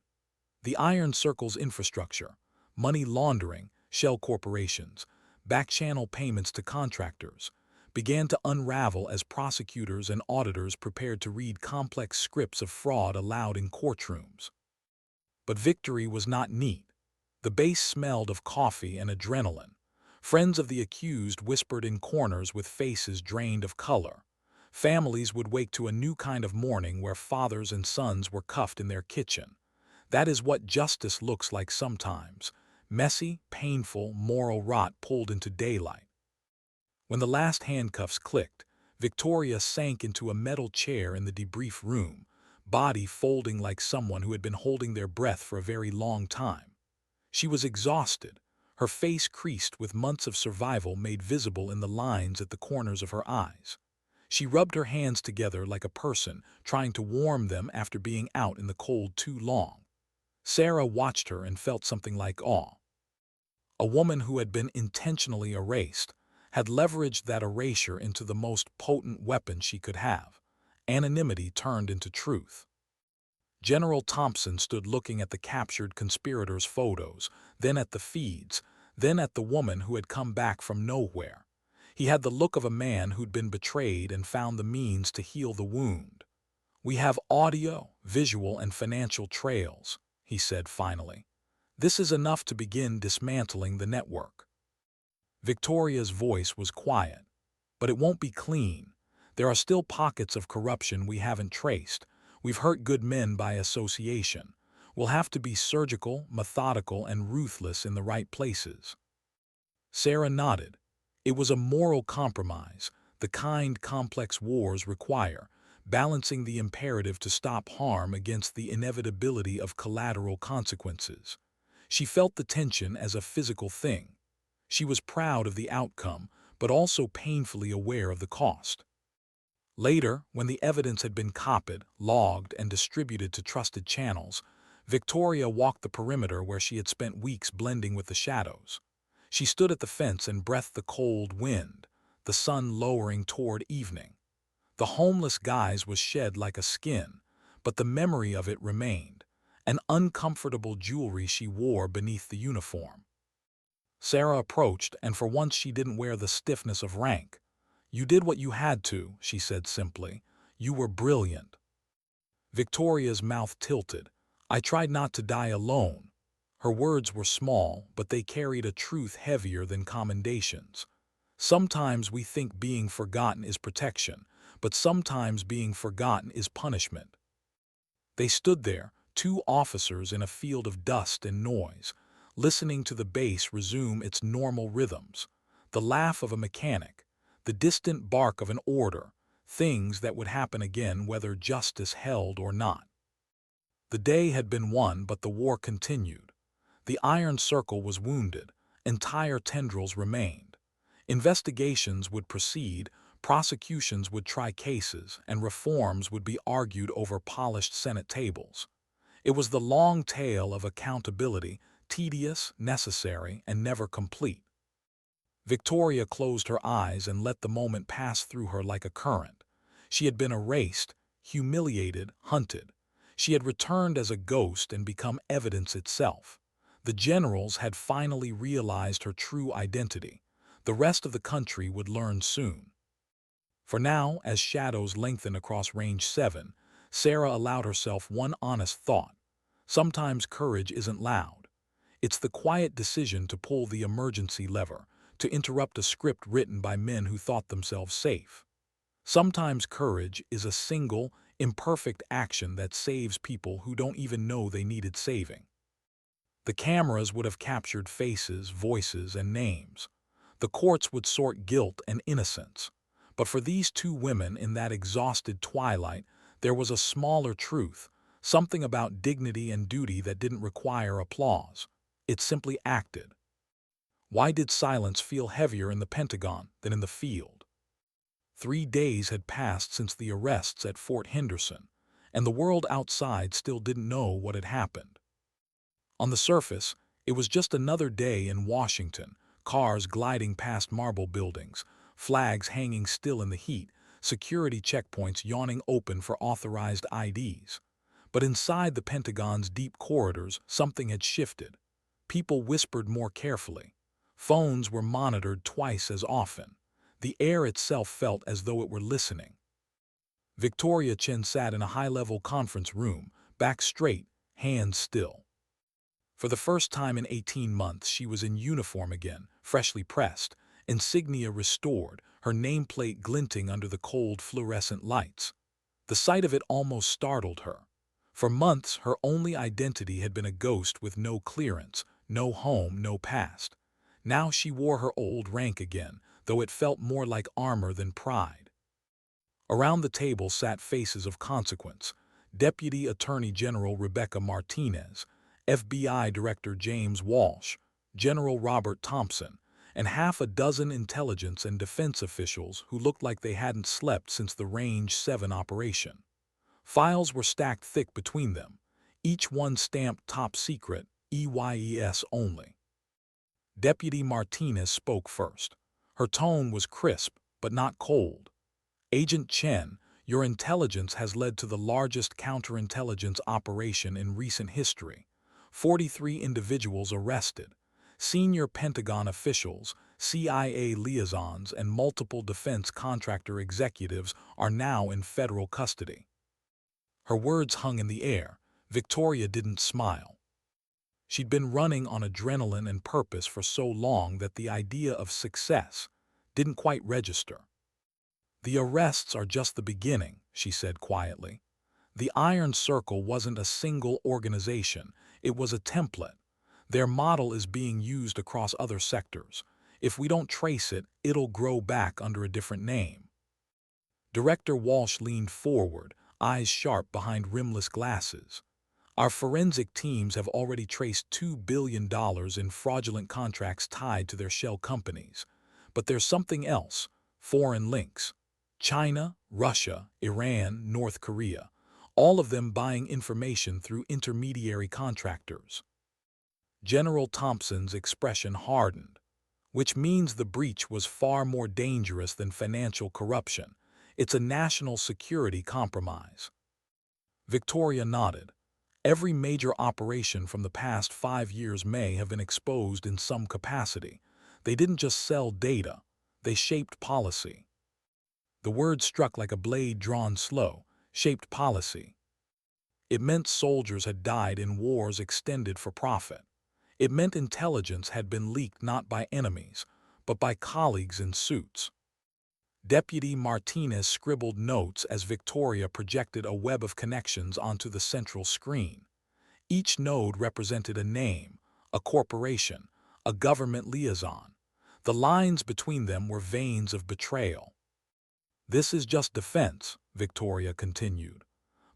The Iron Circle's infrastructure, money laundering, shell corporations, back-channel payments to contractors, began to unravel as prosecutors and auditors prepared to read complex scripts of fraud aloud in courtrooms. But victory was not neat. The base smelled of coffee and adrenaline. Friends of the accused whispered in corners with faces drained of color. Families would wake to a new kind of morning where fathers and sons were cuffed in their kitchen. That is what justice looks like sometimes. Messy, painful, moral rot pulled into daylight. When the last handcuffs clicked, Victoria sank into a metal chair in the debrief room, body folding like someone who had been holding their breath for a very long time. She was exhausted, her face creased with months of survival made visible in the lines at the corners of her eyes. She rubbed her hands together like a person trying to warm them after being out in the cold too long. Sarah watched her and felt something like awe. A woman who had been intentionally erased had leveraged that erasure into the most potent weapon she could have. Anonymity turned into truth. General Thompson stood looking at the captured conspirators' photos, then at the feeds, then at the woman who had come back from nowhere. He had the look of a man who'd been betrayed and found the means to heal the wound. "We have audio, visual, and financial trails," he said finally. "This is enough to begin dismantling the network." Victoria's voice was quiet. "But it won't be clean. There are still pockets of corruption we haven't traced. We've hurt good men by association. We'll have to be surgical, methodical, and ruthless in the right places." Sarah nodded. It was a moral compromise, the kind complex wars require, balancing the imperative to stop harm against the inevitability of collateral consequences. She felt the tension as a physical thing. She was proud of the outcome, but also painfully aware of the cost. Later, when the evidence had been copied, logged, and distributed to trusted channels, Victoria walked the perimeter where she had spent weeks blending with the shadows. She stood at the fence and breathed the cold wind, the sun lowering toward evening. The homeless guise was shed like a skin, but the memory of it remained, an uncomfortable jewelry she wore beneath the uniform. Sarah approached, and for once she didn't wear the stiffness of rank. "You did what you had to," she said simply. "You were brilliant." Victoria's mouth tilted. "I tried not to die alone." Her words were small, but they carried a truth heavier than commendations. Sometimes we think being forgotten is protection, but sometimes being forgotten is punishment. They stood there, two officers in a field of dust and noise, listening to the bass resume its normal rhythms, the laugh of a mechanic, the distant bark of an order, things that would happen again whether justice held or not. The day had been won, but the war continued. The Iron Circle was wounded, entire tendrils remained. Investigations would proceed, prosecutions would try cases, and reforms would be argued over polished Senate tables. It was the long tale of accountability, tedious, necessary, and never complete. Victoria closed her eyes and let the moment pass through her like a current. She had been erased, humiliated, hunted. She had returned as a ghost and become evidence itself. The generals had finally realized her true identity. The rest of the country would learn soon. For now, as shadows lengthened across Range 7, Sarah allowed herself one honest thought. Sometimes courage isn't loud. It's the quiet decision to pull the emergency lever, to interrupt a script written by men who thought themselves safe. Sometimes courage is a single, imperfect action that saves people who don't even know they needed saving. The cameras would have captured faces, voices, and names. The courts would sort guilt and innocence. But for these two women in that exhausted twilight, there was a smaller truth, something about dignity and duty that didn't require applause. It simply acted. Why did silence feel heavier in the Pentagon than in the field? 3 days had passed since the arrests at Fort Henderson, and the world outside still didn't know what had happened. On the surface, it was just another day in Washington, cars gliding past marble buildings, flags hanging still in the heat, security checkpoints yawning open for authorized IDs. But inside the Pentagon's deep corridors, something had shifted. People whispered more carefully. Phones were monitored twice as often. The air itself felt as though it were listening. Victoria Chen sat in a high-level conference room, back straight, hands still. For the first time in 18 months, she was in uniform again, freshly pressed, insignia restored, her nameplate glinting under the cold fluorescent lights. The sight of it almost startled her. For months, her only identity had been a ghost with no clearance, no home, no past. Now she wore her old rank again, though it felt more like armor than pride. Around the table sat faces of consequence: Deputy Attorney General Rebecca Martinez, FBI Director James Walsh, General Robert Thompson, and half a dozen intelligence and defense officials who looked like they hadn't slept since the Range 7 operation. Files were stacked thick between them, each one stamped top secret, EYES only. Deputy Martinez spoke first. Her tone was crisp, but not cold. Agent Chen, your intelligence has led to the largest counterintelligence operation in recent history. 43 individuals arrested. Senior Pentagon officials, CIA liaisons, and multiple defense contractor executives are now in federal custody. Her words hung in the air. Victoria didn't smile. She'd been running on adrenaline and purpose for so long that the idea of success didn't quite register. The arrests are just the beginning, she said quietly. The Iron Circle wasn't a single organization, it was a template. Their model is being used across other sectors. If we don't trace it, it'll grow back under a different name. Director Walsh leaned forward, eyes sharp behind rimless glasses. Our forensic teams have already traced $2 billion in fraudulent contracts tied to their shell companies. But there's something else: foreign links. China, Russia, Iran, North Korea, all of them buying information through intermediary contractors. General Thompson's expression hardened, which means the breach was far more dangerous than financial corruption. It's a national security compromise. Victoria nodded. Every major operation from the past 5 years may have been exposed in some capacity. They didn't just sell data, they shaped policy. The word struck like a blade drawn slow, shaped policy. It meant soldiers had died in wars extended for profit. It meant intelligence had been leaked not by enemies, but by colleagues in suits. Deputy Martinez scribbled notes as Victoria projected a web of connections onto the central screen. Each node represented a name, a corporation, a government liaison. The lines between them were veins of betrayal. This is just defense, Victoria continued.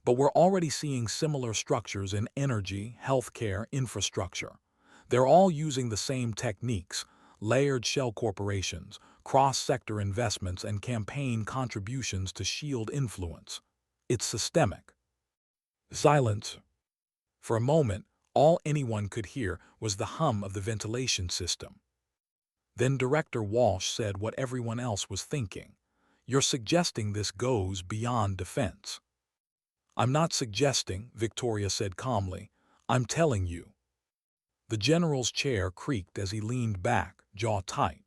But we're already seeing similar structures in energy, healthcare, infrastructure. They're all using the same techniques: layered shell corporations, cross-sector investments, and campaign contributions to shield influence. It's systemic. Silence. For a moment, all anyone could hear was the hum of the ventilation system. Then Director Walsh said what everyone else was thinking. You're suggesting this goes beyond defense. I'm not suggesting, Victoria said calmly. I'm telling you. The general's chair creaked as he leaned back, jaw tight.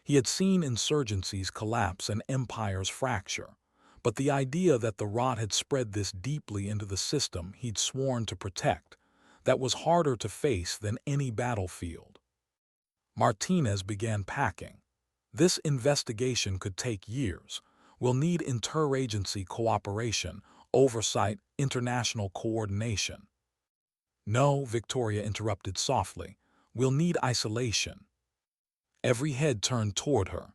He had seen insurgencies collapse and empires fracture, but the idea that the rot had spread this deeply into the system he'd sworn to protect, that was harder to face than any battlefield. Martinez began packing. This investigation could take years. We'll need interagency cooperation, oversight, international coordination. No, Victoria interrupted softly. We'll need isolation. Every head turned toward her.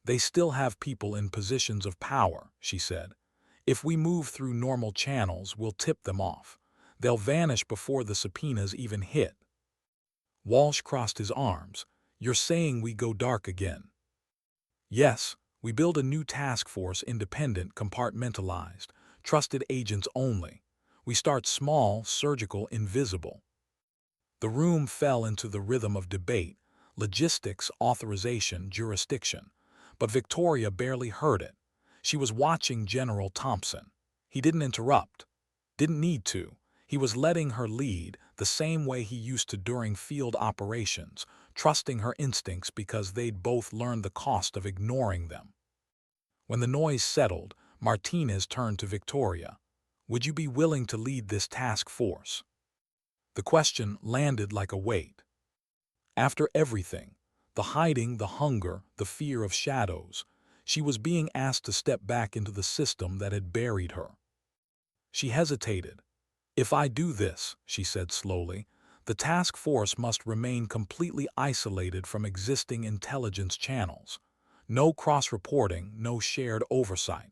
They still have people in positions of power, she said. If we move through normal channels, we'll tip them off. They'll vanish before the subpoenas even hit. Walsh crossed his arms. You're saying we go dark again? Yes, we build a new task force, independent, compartmentalized, trusted agents only. We start small, surgical, invisible. The room fell into the rhythm of debate, logistics, authorization, jurisdiction. But Victoria barely heard it. She was watching General Thompson. He didn't interrupt. Didn't need to. He was letting her lead the same way he used to during field operations, trusting her instincts because they'd both learned the cost of ignoring them. When the noise settled, Martinez turned to Victoria. Would you be willing to lead this task force? The question landed like a weight. After everything, the hiding, the hunger, the fear of shadows, she was being asked to step back into the system that had buried her. She hesitated. If I do this, she said slowly, the task force must remain completely isolated from existing intelligence channels. No cross-reporting, no shared oversight.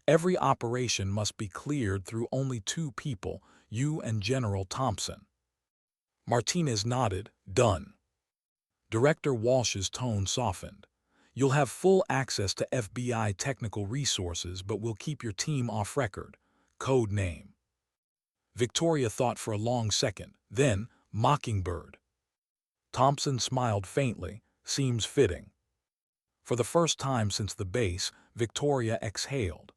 Every operation must be cleared through only two people, you and General Thompson. Martinez nodded. Done. Director Walsh's tone softened. You'll have full access to FBI technical resources, but we'll keep your team off record. Code name. Victoria thought for a long second, then, Mockingbird. Thompson smiled faintly. Seems fitting. For the first time since the base, Victoria exhaled.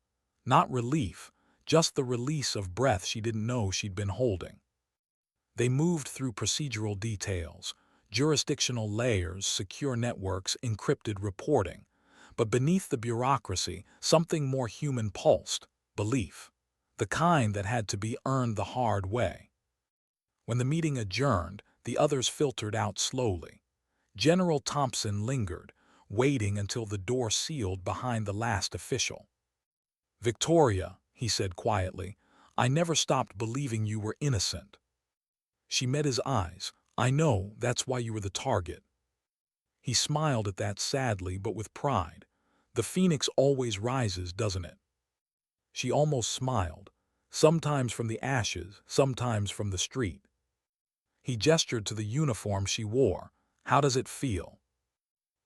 Not relief, just the release of breath she didn't know she'd been holding. They moved through procedural details, jurisdictional layers, secure networks, encrypted reporting. But beneath the bureaucracy, something more human pulsed: belief. The kind that had to be earned the hard way. When the meeting adjourned, the others filtered out slowly. General Thompson lingered, waiting until the door sealed behind the last official. Victoria, he said quietly, I never stopped believing you were innocent. She met his eyes. I know, that's why you were the target. He smiled at that sadly but with pride. The phoenix always rises, doesn't it? She almost smiled, sometimes from the ashes, sometimes from the street. He gestured to the uniform she wore. How does it feel?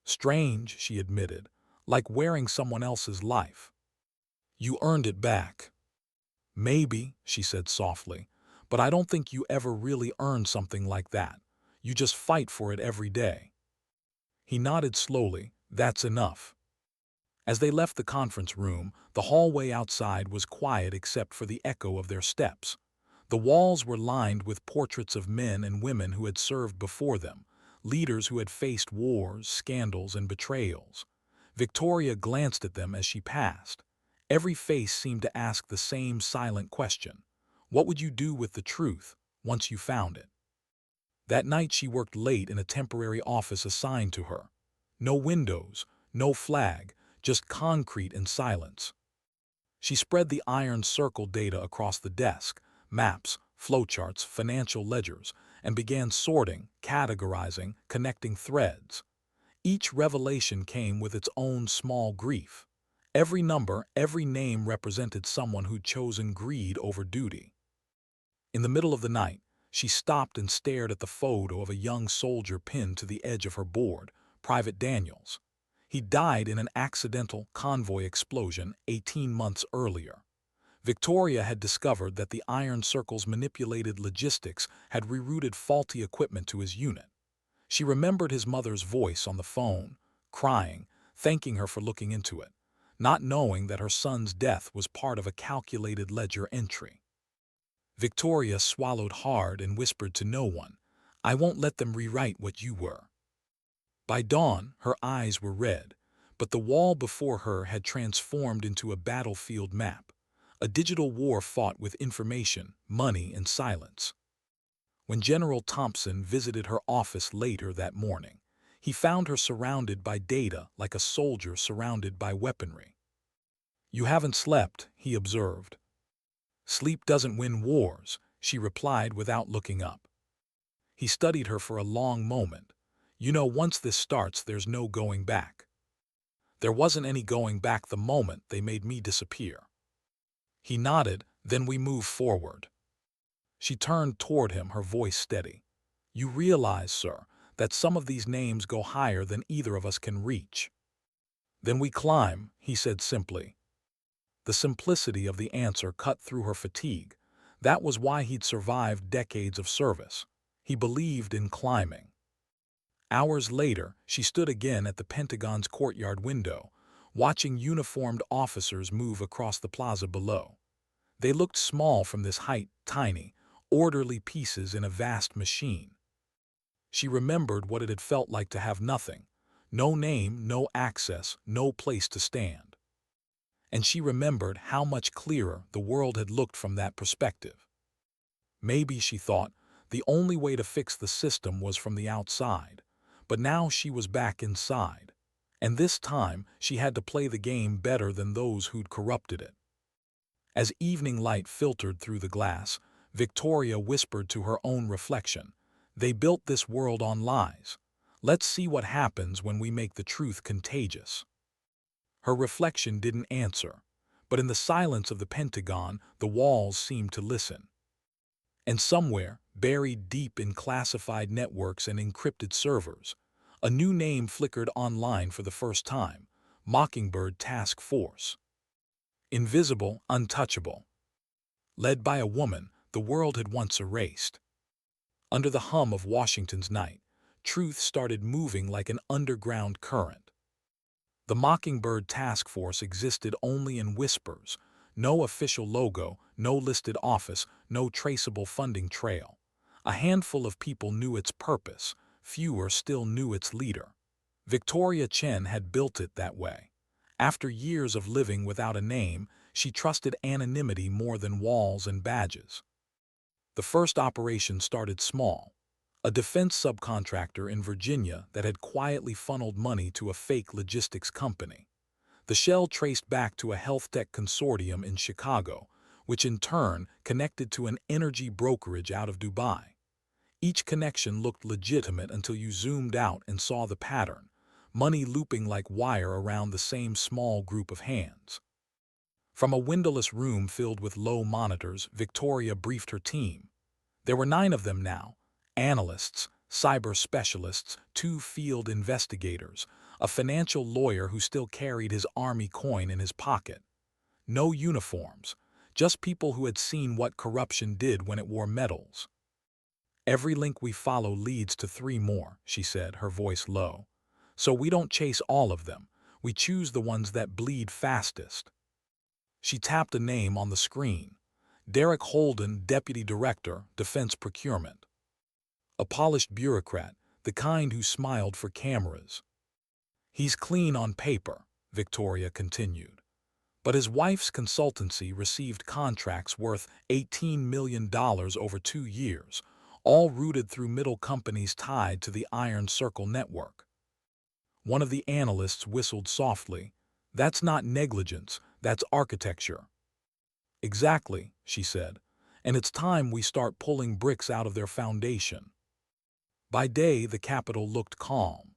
Strange, she admitted, like wearing someone else's life. You earned it back. Maybe, she said softly, but I don't think you ever really earned something like that. You just fight for it every day. He nodded slowly. That's enough. As they left the conference room, the hallway outside was quiet except for the echo of their steps. The walls were lined with portraits of men and women who had served before them, leaders who had faced wars, scandals, and betrayals. Victoria glanced at them as she passed. Every face seemed to ask the same silent question. What would you do with the truth once you found it? That night she worked late in a temporary office assigned to her. No windows, no flag, just concrete and silence. She spread the iron circle data across the desk, maps, flowcharts, financial ledgers, and began sorting, categorizing, connecting threads. Each revelation came with its own small grief. Every number, every name represented someone who'd chosen greed over duty. In the middle of the night, she stopped and stared at the photo of a young soldier pinned to the edge of her board, Private Daniels. He died in an accidental convoy explosion 18 months earlier. Victoria had discovered that the Iron Circle's manipulated logistics had rerouted faulty equipment to his unit. She remembered his mother's voice on the phone, crying, thanking her for looking into it, not knowing that her son's death was part of a calculated ledger entry. Victoria swallowed hard and whispered to no one, I won't let them rewrite what you were. By dawn, her eyes were red, but the wall before her had transformed into a battlefield map, a digital war fought with information, money, and silence. When General Thompson visited her office later that morning, he found her surrounded by data like a soldier surrounded by weaponry. You haven't slept, he observed. Sleep doesn't win wars, she replied without looking up. He studied her for a long moment. You know, once this starts, there's no going back. There wasn't any going back the moment they made me disappear. He nodded, then we moved forward. She turned toward him, her voice steady. You realize, sir, that some of these names go higher than either of us can reach. Then we climb, he said simply. The simplicity of the answer cut through her fatigue. That was why he'd survived decades of service. He believed in climbing. Hours later, she stood again at the Pentagon's courtyard window, watching uniformed officers move across the plaza below. They looked small from this height, tiny, orderly pieces in a vast machine. She remembered what it had felt like to have nothing. No name, no access, no place to stand. And she remembered how much clearer the world had looked from that perspective. Maybe, she thought, the only way to fix the system was from the outside. But now she was back inside. And this time, she had to play the game better than those who'd corrupted it. As evening light filtered through the glass, Victoria whispered to her own reflection, "They built this world on lies. Let's see what happens when we make the truth contagious." Her reflection didn't answer, but in the silence of the Pentagon, the walls seemed to listen. And somewhere, buried deep in classified networks and encrypted servers, a new name flickered online for the first time: Mockingbird Task Force. Invisible, untouchable. Led by a woman the world had once erased. Under the hum of Washington's night, truth started moving like an underground current. The Mockingbird Task Force existed only in whispers, no official logo, no listed office, no traceable funding trail. A handful of people knew its purpose, fewer still knew its leader. Victoria Chen had built it that way. After years of living without a name, she trusted anonymity more than walls and badges. The first operation started small. A defense subcontractor in Virginia that had quietly funneled money to a fake logistics company. The shell traced back to a health tech consortium in Chicago, which in turn connected to an energy brokerage out of Dubai. Each connection looked legitimate until you zoomed out and saw the pattern, money looping like wire around the same small group of hands. From a windowless room filled with low monitors, Victoria briefed her team. There were 9 of them now: analysts, cyber specialists, 2 field investigators, a financial lawyer who still carried his army coin in his pocket. No uniforms, just people who had seen what corruption did when it wore medals. "Every link we follow leads to 3 more," she said, her voice low. "So we don't chase all of them, we choose the ones that bleed fastest." She tapped a name on the screen: Derek Holden, Deputy Director, Defense Procurement. A polished bureaucrat, the kind who smiled for cameras. "He's clean on paper," Victoria continued. But his wife's consultancy received contracts worth $18 million over 2 years, all routed through middle companies tied to the Iron Circle network. One of the analysts whistled softly. "That's not negligence, that's architecture." "Exactly," she said, "and it's time we start pulling bricks out of their foundation." By day, the Capitol looked calm.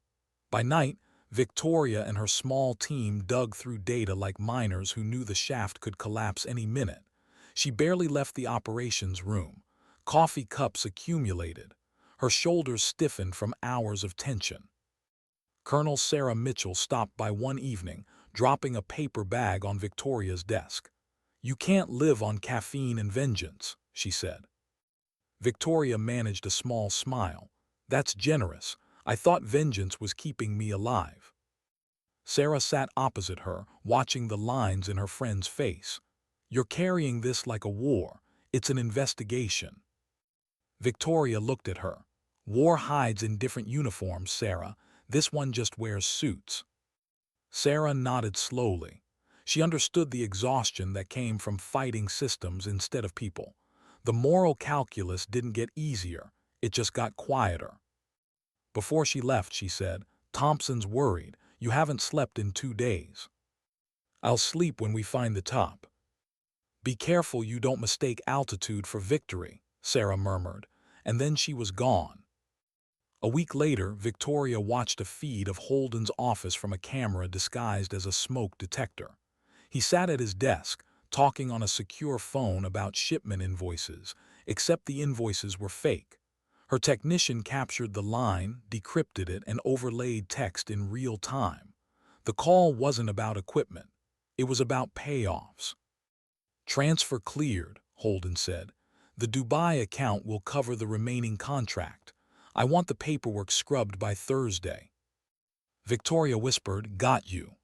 By night, Victoria and her small team dug through data like miners who knew the shaft could collapse any minute. She barely left the operations room. Coffee cups accumulated. Her shoulders stiffened from hours of tension. Colonel Sarah Mitchell stopped by one evening, dropping a paper bag on Victoria's desk. "You can't live on caffeine and vengeance," she said. Victoria managed a small smile. "That's generous. I thought vengeance was keeping me alive." Sarah sat opposite her, watching the lines in her friend's face. "You're carrying this like a war. It's an investigation." Victoria looked at her. "War hides in different uniforms, Sarah. This one just wears suits." Sarah nodded slowly. She understood the exhaustion that came from fighting systems instead of people. The moral calculus didn't get easier, it just got quieter. Before she left, she said, "Thompson's worried. You haven't slept in 2 days." "I'll sleep when we find the top." "Be careful you don't mistake altitude for victory," Sarah murmured, and then she was gone. A week later, Victoria watched a feed of Holden's office from a camera disguised as a smoke detector. He sat at his desk, talking on a secure phone about shipment invoices, except the invoices were fake. Her technician captured the line, decrypted it, and overlaid text in real time. The call wasn't about equipment. It was about payoffs. "Transfer cleared," Holden said. "The Dubai account will cover the remaining contract. I want the paperwork scrubbed by Thursday." Victoria whispered, "Got you."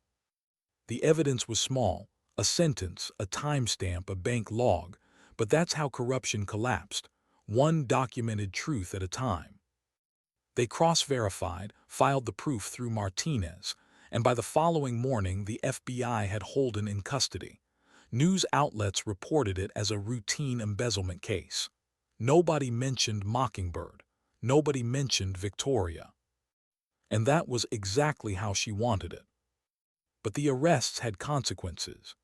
The evidence was small, a sentence, a timestamp, a bank log, but that's how corruption collapsed, one documented truth at a time. They cross-verified, filed the proof through Martinez, and by the following morning the FBI had Holden in custody. News outlets reported it as a routine embezzlement case. Nobody mentioned Mockingbird. Nobody mentioned Victoria. And that was exactly how she wanted it. But the arrests had consequences.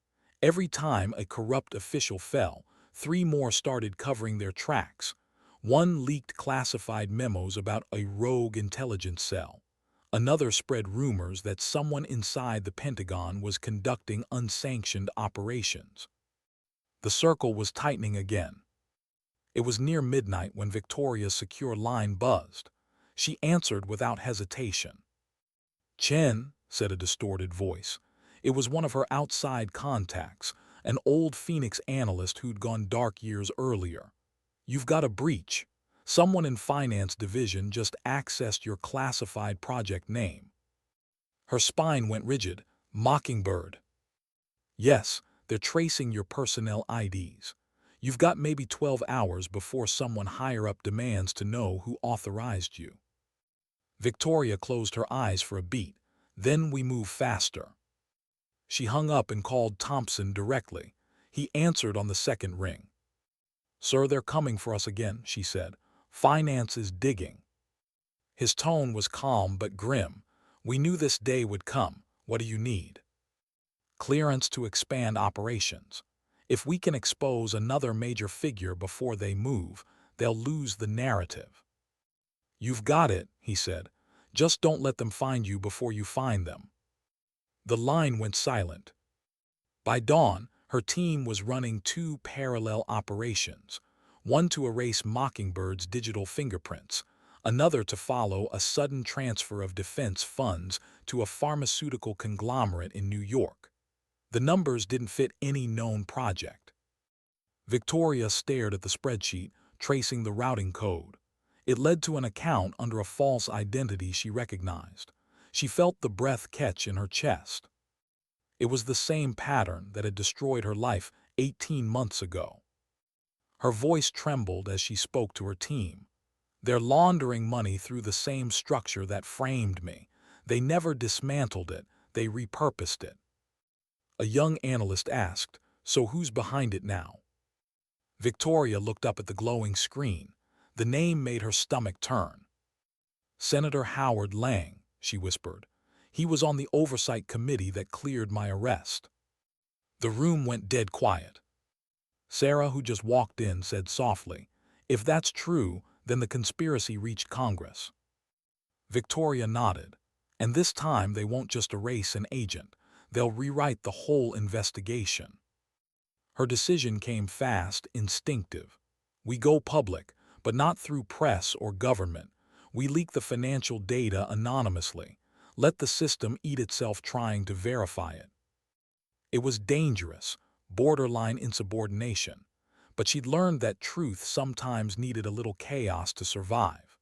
Every time a corrupt official fell, 3 more started covering their tracks. One leaked classified memos about a rogue intelligence cell. Another spread rumors that someone inside the Pentagon was conducting unsanctioned operations. The circle was tightening again. It was near midnight when Victoria's secure line buzzed. She answered without hesitation. "Chen," said a distorted voice. It was one of her outside contacts, an old Phoenix analyst who'd gone dark years earlier. "You've got a breach. Someone in finance division just accessed your classified project name." Her spine went rigid. "Mockingbird." "Yes, they're tracing your personnel IDs. You've got maybe 12 hours before someone higher up demands to know who authorized you." Victoria closed her eyes for a beat. "Then we move faster." She hung up and called Thompson directly. He answered on the second ring. "Sir, they're coming for us again," she said. "Finance is digging." His tone was calm but grim. "We knew this day would come. What do you need?" "Clearance to expand operations. If we can expose another major figure before they move, they'll lose the narrative." "You've got it," he said. "Just don't let them find you before you find them." The line went silent. By dawn, her team was running 2 parallel operations, one to erase Mockingbird's digital fingerprints, another to follow a sudden transfer of defense funds to a pharmaceutical conglomerate in New York. The numbers didn't fit any known project. Victoria stared at the spreadsheet, tracing the routing code. It led to an account under a false identity she recognized. She felt the breath catch in her chest. It was the same pattern that had destroyed her life 18 months ago. Her voice trembled as she spoke to her team. "They're laundering money through the same structure that framed me. They never dismantled it, they repurposed it." A young analyst asked, "So who's behind it now?" Victoria looked up at the glowing screen. The name made her stomach turn. "Senator Howard Lang," she whispered. "He was on the oversight committee that cleared my arrest." The room went dead quiet. Sarah, who just walked in, said softly, "If that's true, then the conspiracy reached Congress." Victoria nodded. "And this time they won't just erase an agent. They'll rewrite the whole investigation." Her decision came fast, instinctive. "We go public, but not through press or government. We leak the financial data anonymously. Let the system eat itself trying to verify it." It was dangerous, borderline insubordination, but she'd learned that truth sometimes needed a little chaos to survive.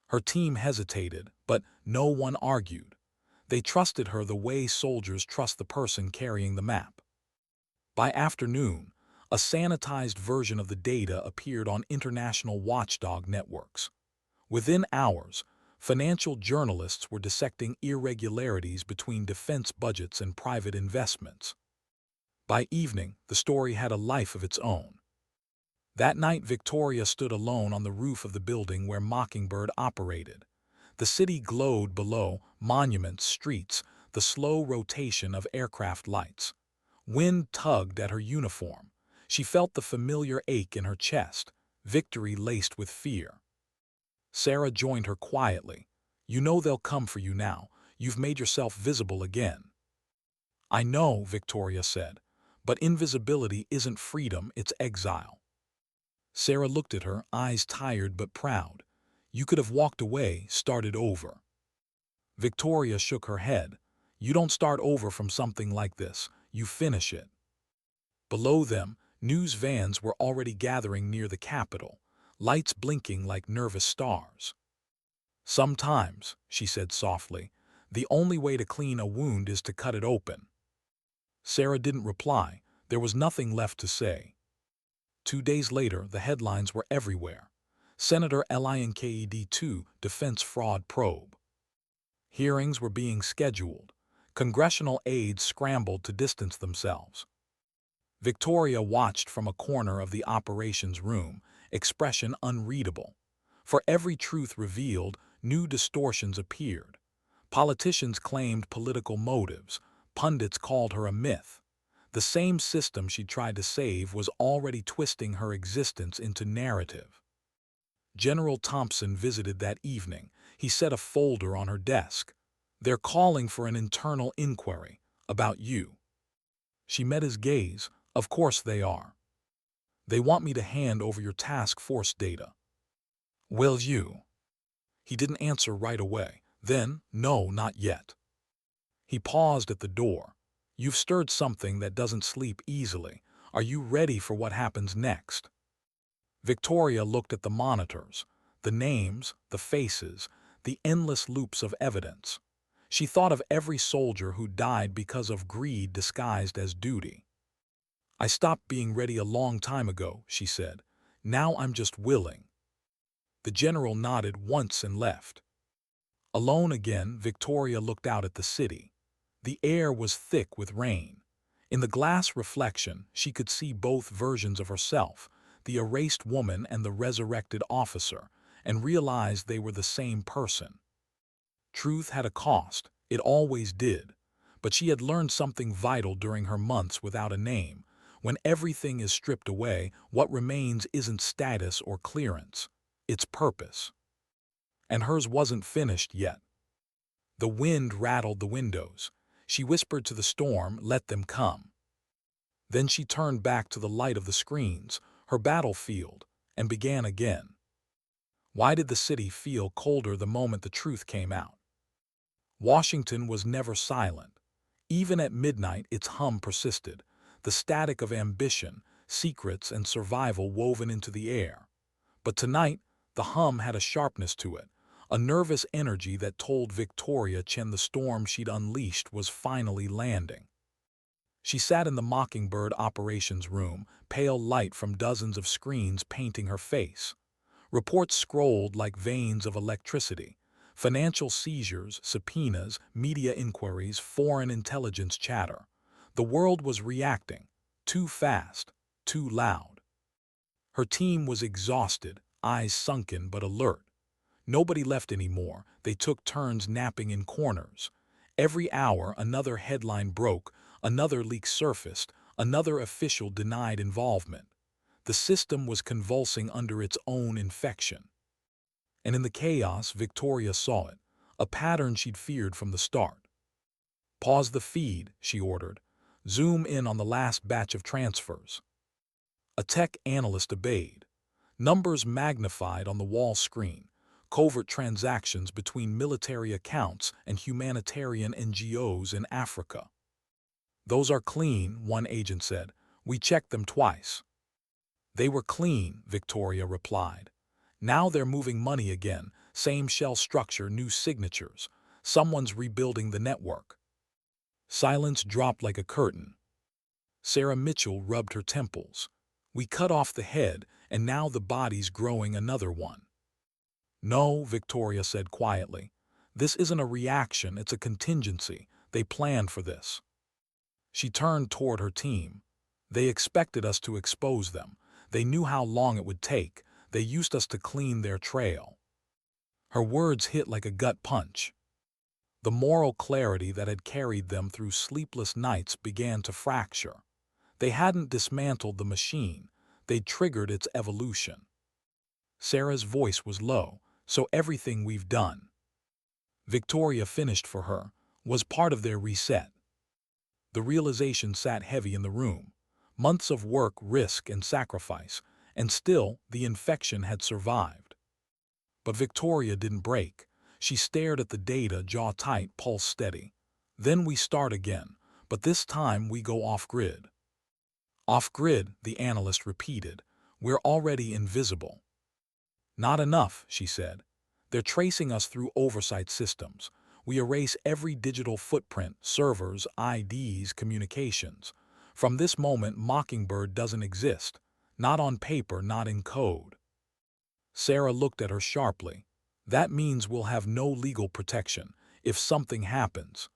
Her team hesitated, but no one argued. They trusted her the way soldiers trust the person carrying the map. By afternoon, a sanitized version of the data appeared on international watchdog networks. Within hours, financial journalists were dissecting irregularities between defense budgets and private investments. By evening, the story had a life of its own. That night, Victoria stood alone on the roof of the building where Mockingbird operated. The city glowed below, monuments, streets, the slow rotation of aircraft lights. Wind tugged at her uniform. She felt the familiar ache in her chest, victory laced with fear. Sarah joined her quietly. "You know they'll come for you now. You've made yourself visible again." "I know," Victoria said, But invisibility isn't freedom, it's exile. Sarah looked at her, eyes tired but proud. You could have walked away, started over. Victoria shook her head. You don't start over from something like this, you finish it. Below them, news vans were already gathering near the Capitol, lights blinking like nervous stars. Sometimes, she said softly, the only way to clean a wound is to cut it open. Sarah didn't reply. There was nothing left to say. 2 days later, the headlines were everywhere. Senator Linked 2 Defense Fraud Probe. Hearings were being scheduled. Congressional aides scrambled to distance themselves. Victoria watched from a corner of the operations room, expression unreadable. For every truth revealed, new distortions appeared. Politicians claimed political motives. Pundits called her a myth. The same system she tried to save was already twisting her existence into narrative. General Thompson visited that evening. He set a folder on her desk. They're calling for an internal inquiry about you. She met his gaze. Of course they are. They want me to hand over your task force data. Will you? He didn't answer right away. Then, no, not yet. He paused at the door. You've stirred something that doesn't sleep easily. Are you ready for what happens next? Victoria looked at the monitors, the names, the faces, the endless loops of evidence. She thought of every soldier who died because of greed disguised as duty. I stopped being ready a long time ago, she said. Now I'm just willing. The general nodded once and left. Alone again, Victoria looked out at the city. The air was thick with rain. In the glass reflection, she could see both versions of herself, the erased woman and the resurrected officer, and realized they were the same person. Truth had a cost, it always did, but she had learned something vital during her months without a name. When everything is stripped away, what remains isn't status or clearance, it's purpose. And hers wasn't finished yet. The wind rattled the windows. She whispered to the storm, let them come. Then she turned back to the light of the screens, her battlefield, and began again. Why did the city feel colder the moment the truth came out? Washington was never silent. Even at midnight, its hum persisted, the static of ambition, secrets, and survival woven into the air. But tonight, the hum had a sharpness to it, a nervous energy that told Victoria Chen the storm she'd unleashed was finally landing. She sat in the Mockingbird operations room, pale light from dozens of screens painting her face. Reports scrolled like veins of electricity. Financial seizures, subpoenas, media inquiries, foreign intelligence chatter. The world was reacting, too fast, too loud. Her team was exhausted, eyes sunken but alert. Nobody left anymore. They took turns napping in corners. Every hour another headline broke, another leak surfaced, another official denied involvement. The system was convulsing under its own infection. And in the chaos, Victoria saw it, a pattern she'd feared from the start. Pause the feed, she ordered. Zoom in on the last batch of transfers. A tech analyst obeyed. Numbers magnified on the wall screen. Covert transactions between military accounts and humanitarian NGOs in Africa. Those are clean, one agent said. We checked them twice. They were clean, Victoria replied. Now they're moving money again, same shell structure, new signatures. Someone's rebuilding the network. Silence dropped like a curtain. Sarah Mitchell rubbed her temples. We cut off the head, and now the body's growing another one. No, Victoria said quietly. This isn't a reaction, it's a contingency. They planned for this. She turned toward her team. They expected us to expose them. They knew how long it would take. They used us to clean their trail. Her words hit like a gut punch. The moral clarity that had carried them through sleepless nights began to fracture. They hadn't dismantled the machine. They'd triggered its evolution. Sarah's voice was low. So everything we've done, Victoria finished for her, was part of their reset. The realization sat heavy in the room. Months of work, risk, and sacrifice, and still the infection had survived. But Victoria didn't break. She stared at the data, jaw tight, pulse steady. Then we start again, but this time we go off-grid. Off-grid, the analyst repeated. We're already invisible. Not enough, she said. They're tracing us through oversight systems. We erase every digital footprint, servers, IDs, communications. From this moment, Mockingbird doesn't exist. Not on paper, not in code. Sarah looked at her sharply. That means we'll have no legal protection if something happens.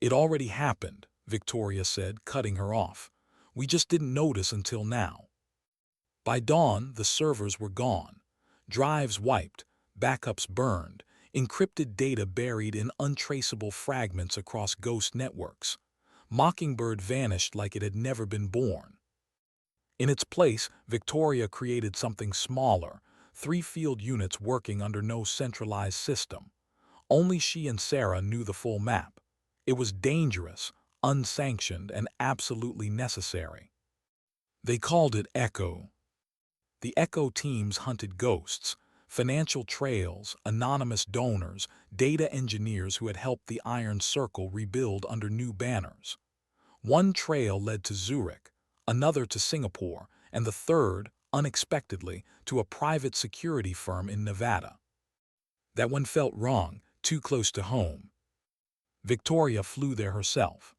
It already happened, Victoria said, cutting her off. We just didn't notice until now. By dawn, the servers were gone. Drives wiped, backups burned, encrypted data buried in untraceable fragments across ghost networks. Mockingbird vanished like it had never been born. In its place, Victoria created something smaller, 3 field units working under no centralized system. Only she and Sarah knew the full map. It was dangerous, unsanctioned, and absolutely necessary. They called it Echo. The Echo teams hunted ghosts, financial trails, anonymous donors, data engineers who had helped the Iron Circle rebuild under new banners. One trail led to Zurich, another to Singapore, and the third, unexpectedly, to a private security firm in Nevada. That one felt wrong, too close to home. Victoria flew there herself.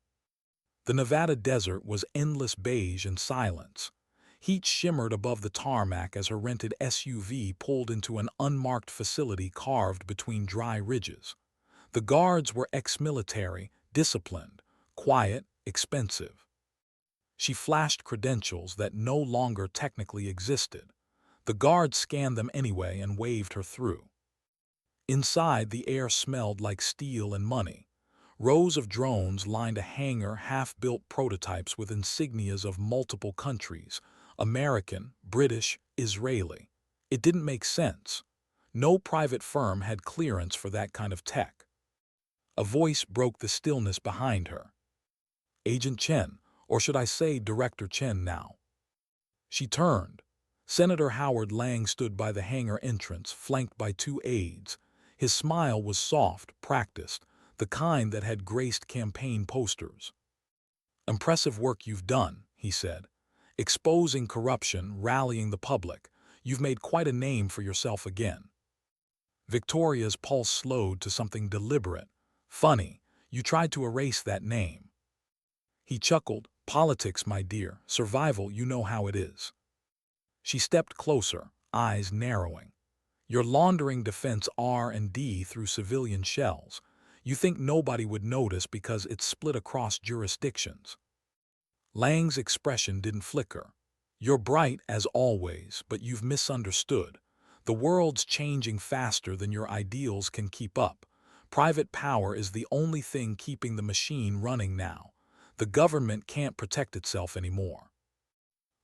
The Nevada desert was endless beige and silence. Heat shimmered above the tarmac as her rented SUV pulled into an unmarked facility carved between dry ridges. The guards were ex-military, disciplined, quiet, expensive. She flashed credentials that no longer technically existed. The guards scanned them anyway and waved her through. Inside, the air smelled like steel and money. Rows of drones lined a hangar, half-built prototypes with insignias of multiple countries: American, British, Israeli. It didn't make sense. No private firm had clearance for that kind of tech. A voice broke the stillness behind her. Agent Chen, or should I say Director Chen now? She turned. Senator Howard Lang stood by the hangar entrance, flanked by 2 aides. His smile was soft, practiced, the kind that had graced campaign posters. "Impressive work you've done," he said. "Exposing corruption, rallying the public. You've made quite a name for yourself again." Victoria's pulse slowed to something deliberate. "Funny, you tried to erase that name." He chuckled. "Politics, my dear. Survival, you know how it is." She stepped closer, eyes narrowing. "You're laundering defense R&D through civilian shells. You think nobody would notice because it's split across jurisdictions." Lang's expression didn't flicker. "You're bright, as always, but you've misunderstood. The world's changing faster than your ideals can keep up. Private power is the only thing keeping the machine running now. The government can't protect itself anymore."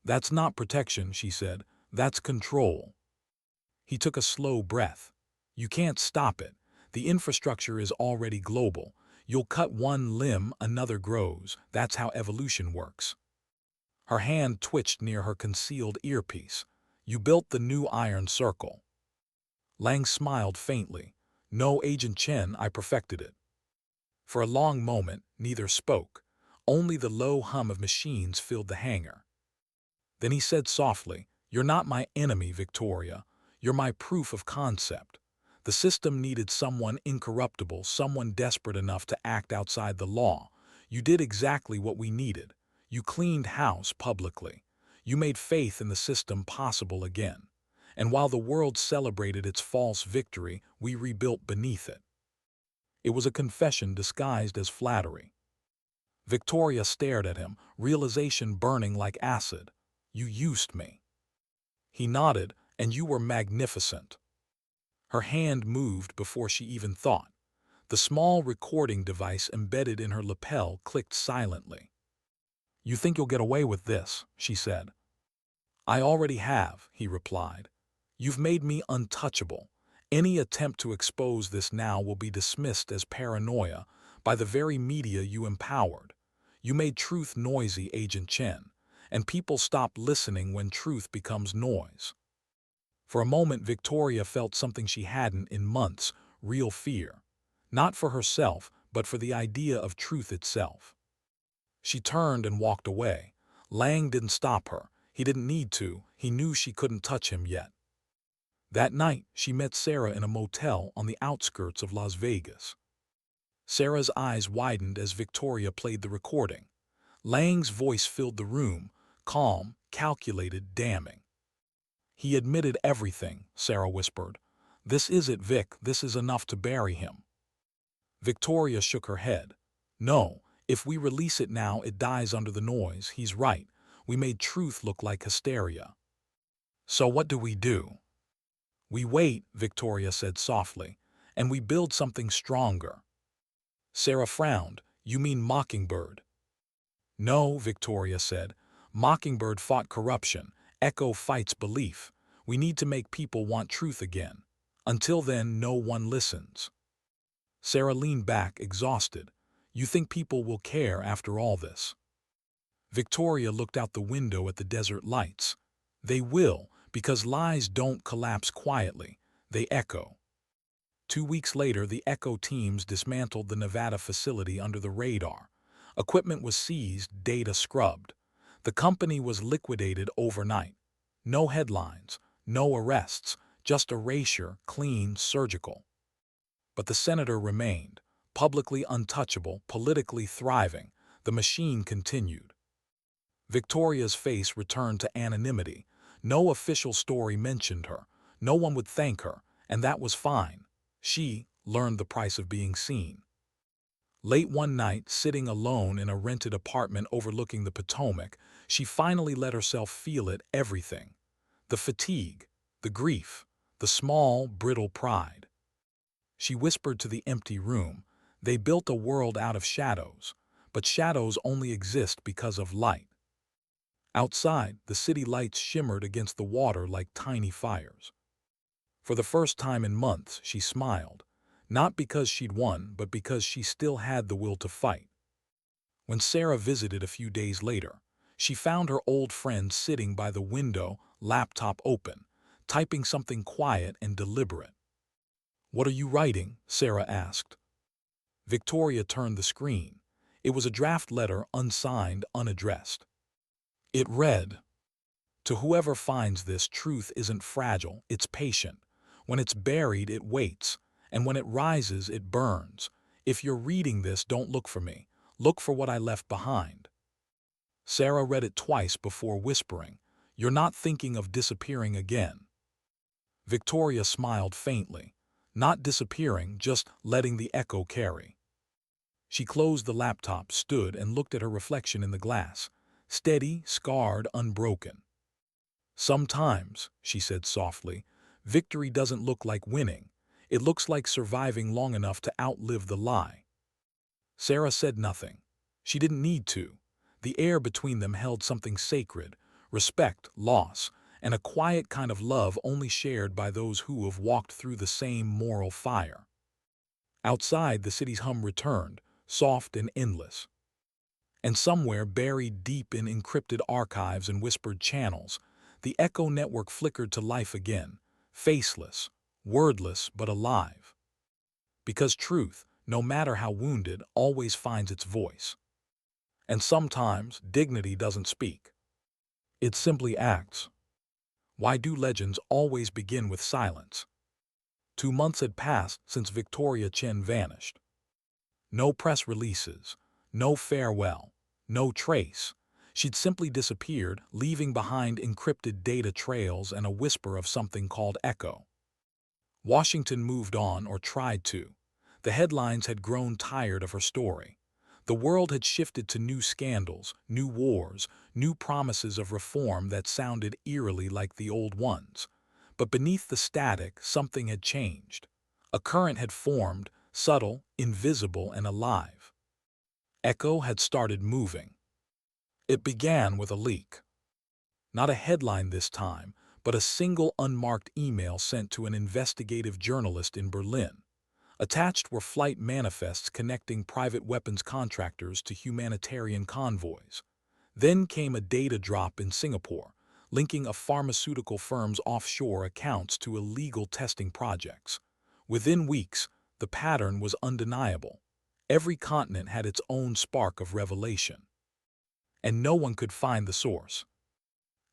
"That's not protection," she said. "That's control." He took a slow breath. "You can't stop it. The infrastructure is already global. You'll cut one limb, another grows. That's how evolution works." Her hand twitched near her concealed earpiece. "You built the new Iron Circle." Lang smiled faintly. "No, Agent Chen, I perfected it." For a long moment, neither spoke. Only the low hum of machines filled the hangar. Then he said softly, "You're not my enemy, Victoria. You're my proof of concept. The system needed someone incorruptible, someone desperate enough to act outside the law. You did exactly what we needed. You cleaned house publicly. You made faith in the system possible again. And while the world celebrated its false victory, we rebuilt beneath it." It was a confession disguised as flattery. Victoria stared at him, realization burning like acid. "You used me." He nodded. "And you were magnificent." Her hand moved before she even thought. The small recording device embedded in her lapel clicked silently. "You think you'll get away with this," she said. "I already have," he replied. "You've made me untouchable. Any attempt to expose this now will be dismissed as paranoia by the very media you empowered. You made truth noisy, Agent Chen, and people stop listening when truth becomes noise. For a moment, Victoria felt something she hadn't in months, real fear. Not for herself, but for the idea of truth itself. She turned and walked away. Lang didn't stop her. He didn't need to. He knew she couldn't touch him yet. That night, she met Sarah in a motel on the outskirts of Las Vegas. Sarah's eyes widened as Victoria played the recording. Lang's voice filled the room, calm, calculated, damning. "He admitted everything," Sarah whispered. "This is it, Vic. This is enough to bury him." Victoria shook her head. "No, if we release it now, it dies under the noise. He's right. We made truth look like hysteria." "So what do we do?" "We wait," Victoria said softly, "and we build something stronger." Sarah frowned. "You mean Mockingbird?" "No," Victoria said. "Mockingbird fought corruption. Echo fights belief. We need to make people want truth again. Until then, no one listens." Sarah leaned back, exhausted. "You think people will care after all this?" Victoria looked out the window at the desert lights. "They will, because lies don't collapse quietly. They echo." 2 weeks later, the Echo teams dismantled the Nevada facility under the radar. Equipment was seized, data scrubbed. The company was liquidated overnight. No headlines, no arrests, just erasure, clean, surgical. But the senator remained, publicly untouchable, politically thriving. The machine continued. Victoria's face returned to anonymity. No official story mentioned her. No one would thank her, and that was fine. She learned the price of being seen. Late one night, sitting alone in a rented apartment overlooking the Potomac, she finally let herself feel it, everything. The fatigue, the grief, the small, brittle pride. She whispered to the empty room, "They built a world out of shadows, but shadows only exist because of light." Outside, the city lights shimmered against the water like tiny fires. For the first time in months, she smiled, not because she'd won, but because she still had the will to fight. When Sarah visited a few days later, she found her old friend sitting by the window, laptop open, typing something quiet and deliberate. "What are you writing?" Sarah asked. Victoria turned the screen. It was a draft letter, unsigned, unaddressed. It read, "To whoever finds this, truth isn't fragile, it's patient. When it's buried, it waits, and when it rises, it burns. If you're reading this, don't look for me. Look for what I left behind." Sarah read it twice before whispering, "You're not thinking of disappearing again." Victoria smiled faintly. Not disappearing, just letting the echo carry. She closed the laptop, stood, and looked at her reflection in the glass. Steady, scarred, unbroken. "Sometimes," she said softly, "victory doesn't look like winning. It looks like surviving long enough to outlive the lie." Sarah said nothing. She didn't need to. The air between them held something sacred, respect, loss, and a quiet kind of love only shared by those who have walked through the same moral fire. Outside, the city's hum returned, soft and endless. And somewhere, buried deep in encrypted archives and whispered channels, the Echo network flickered to life again, faceless, wordless, but alive. Because truth, no matter how wounded, always finds its voice. And sometimes, dignity doesn't speak. It simply acts. Why do legends always begin with silence? 2 months had passed since Victoria Chen vanished. No press releases, no farewell, no trace. She'd simply disappeared, leaving behind encrypted data trails and a whisper of something called Echo. Washington moved on, or tried to. The headlines had grown tired of her story. The world had shifted to new scandals, new wars, new promises of reform that sounded eerily like the old ones. But beneath the static, something had changed. A current had formed, subtle, invisible, and alive. Echo had started moving. It began with a leak. Not a headline this time, but a single unmarked email sent to an investigative journalist in Berlin. Attached were flight manifests connecting private weapons contractors to humanitarian convoys. Then came a data drop in Singapore, linking a pharmaceutical firm's offshore accounts to illegal testing projects. Within weeks, the pattern was undeniable. Every continent had its own spark of revelation. And no one could find the source.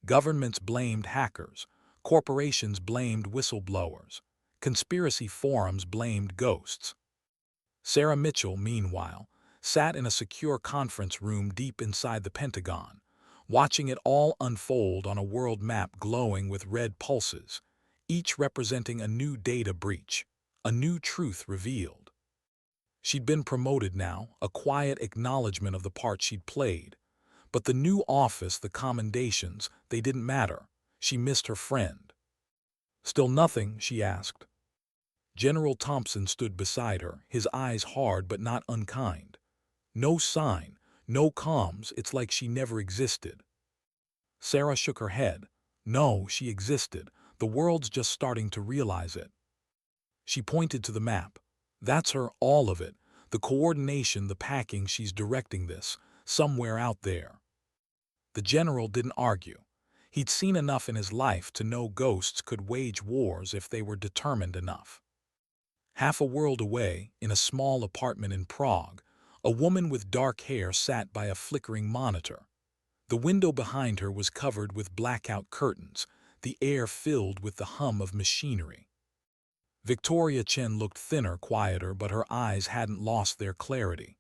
Governments blamed hackers, corporations blamed whistleblowers, conspiracy forums blamed ghosts. Sarah Mitchell, meanwhile, sat in a secure conference room deep inside the Pentagon, watching it all unfold on a world map glowing with red pulses, each representing a new data breach, a new truth revealed. She'd been promoted now, a quiet acknowledgement of the part she'd played. But the new office, the commendations, they didn't matter. She missed her friend. "Still nothing?" she asked. General Thompson stood beside her, his eyes hard but not unkind. No sign, no comms, it's like she never existed. Sarah shook her head. No, she existed. The world's just starting to realize it. She pointed to the map. That's her, all of it. The coordination, the packing, she's directing this, somewhere out there. The general didn't argue. He'd seen enough in his life to know ghosts could wage wars if they were determined enough. Half a world away, in a small apartment in Prague, a woman with dark hair sat by a flickering monitor. The window behind her was covered with blackout curtains, the air filled with the hum of machinery. Victoria Chen looked thinner, quieter, but her eyes hadn't lost their clarity.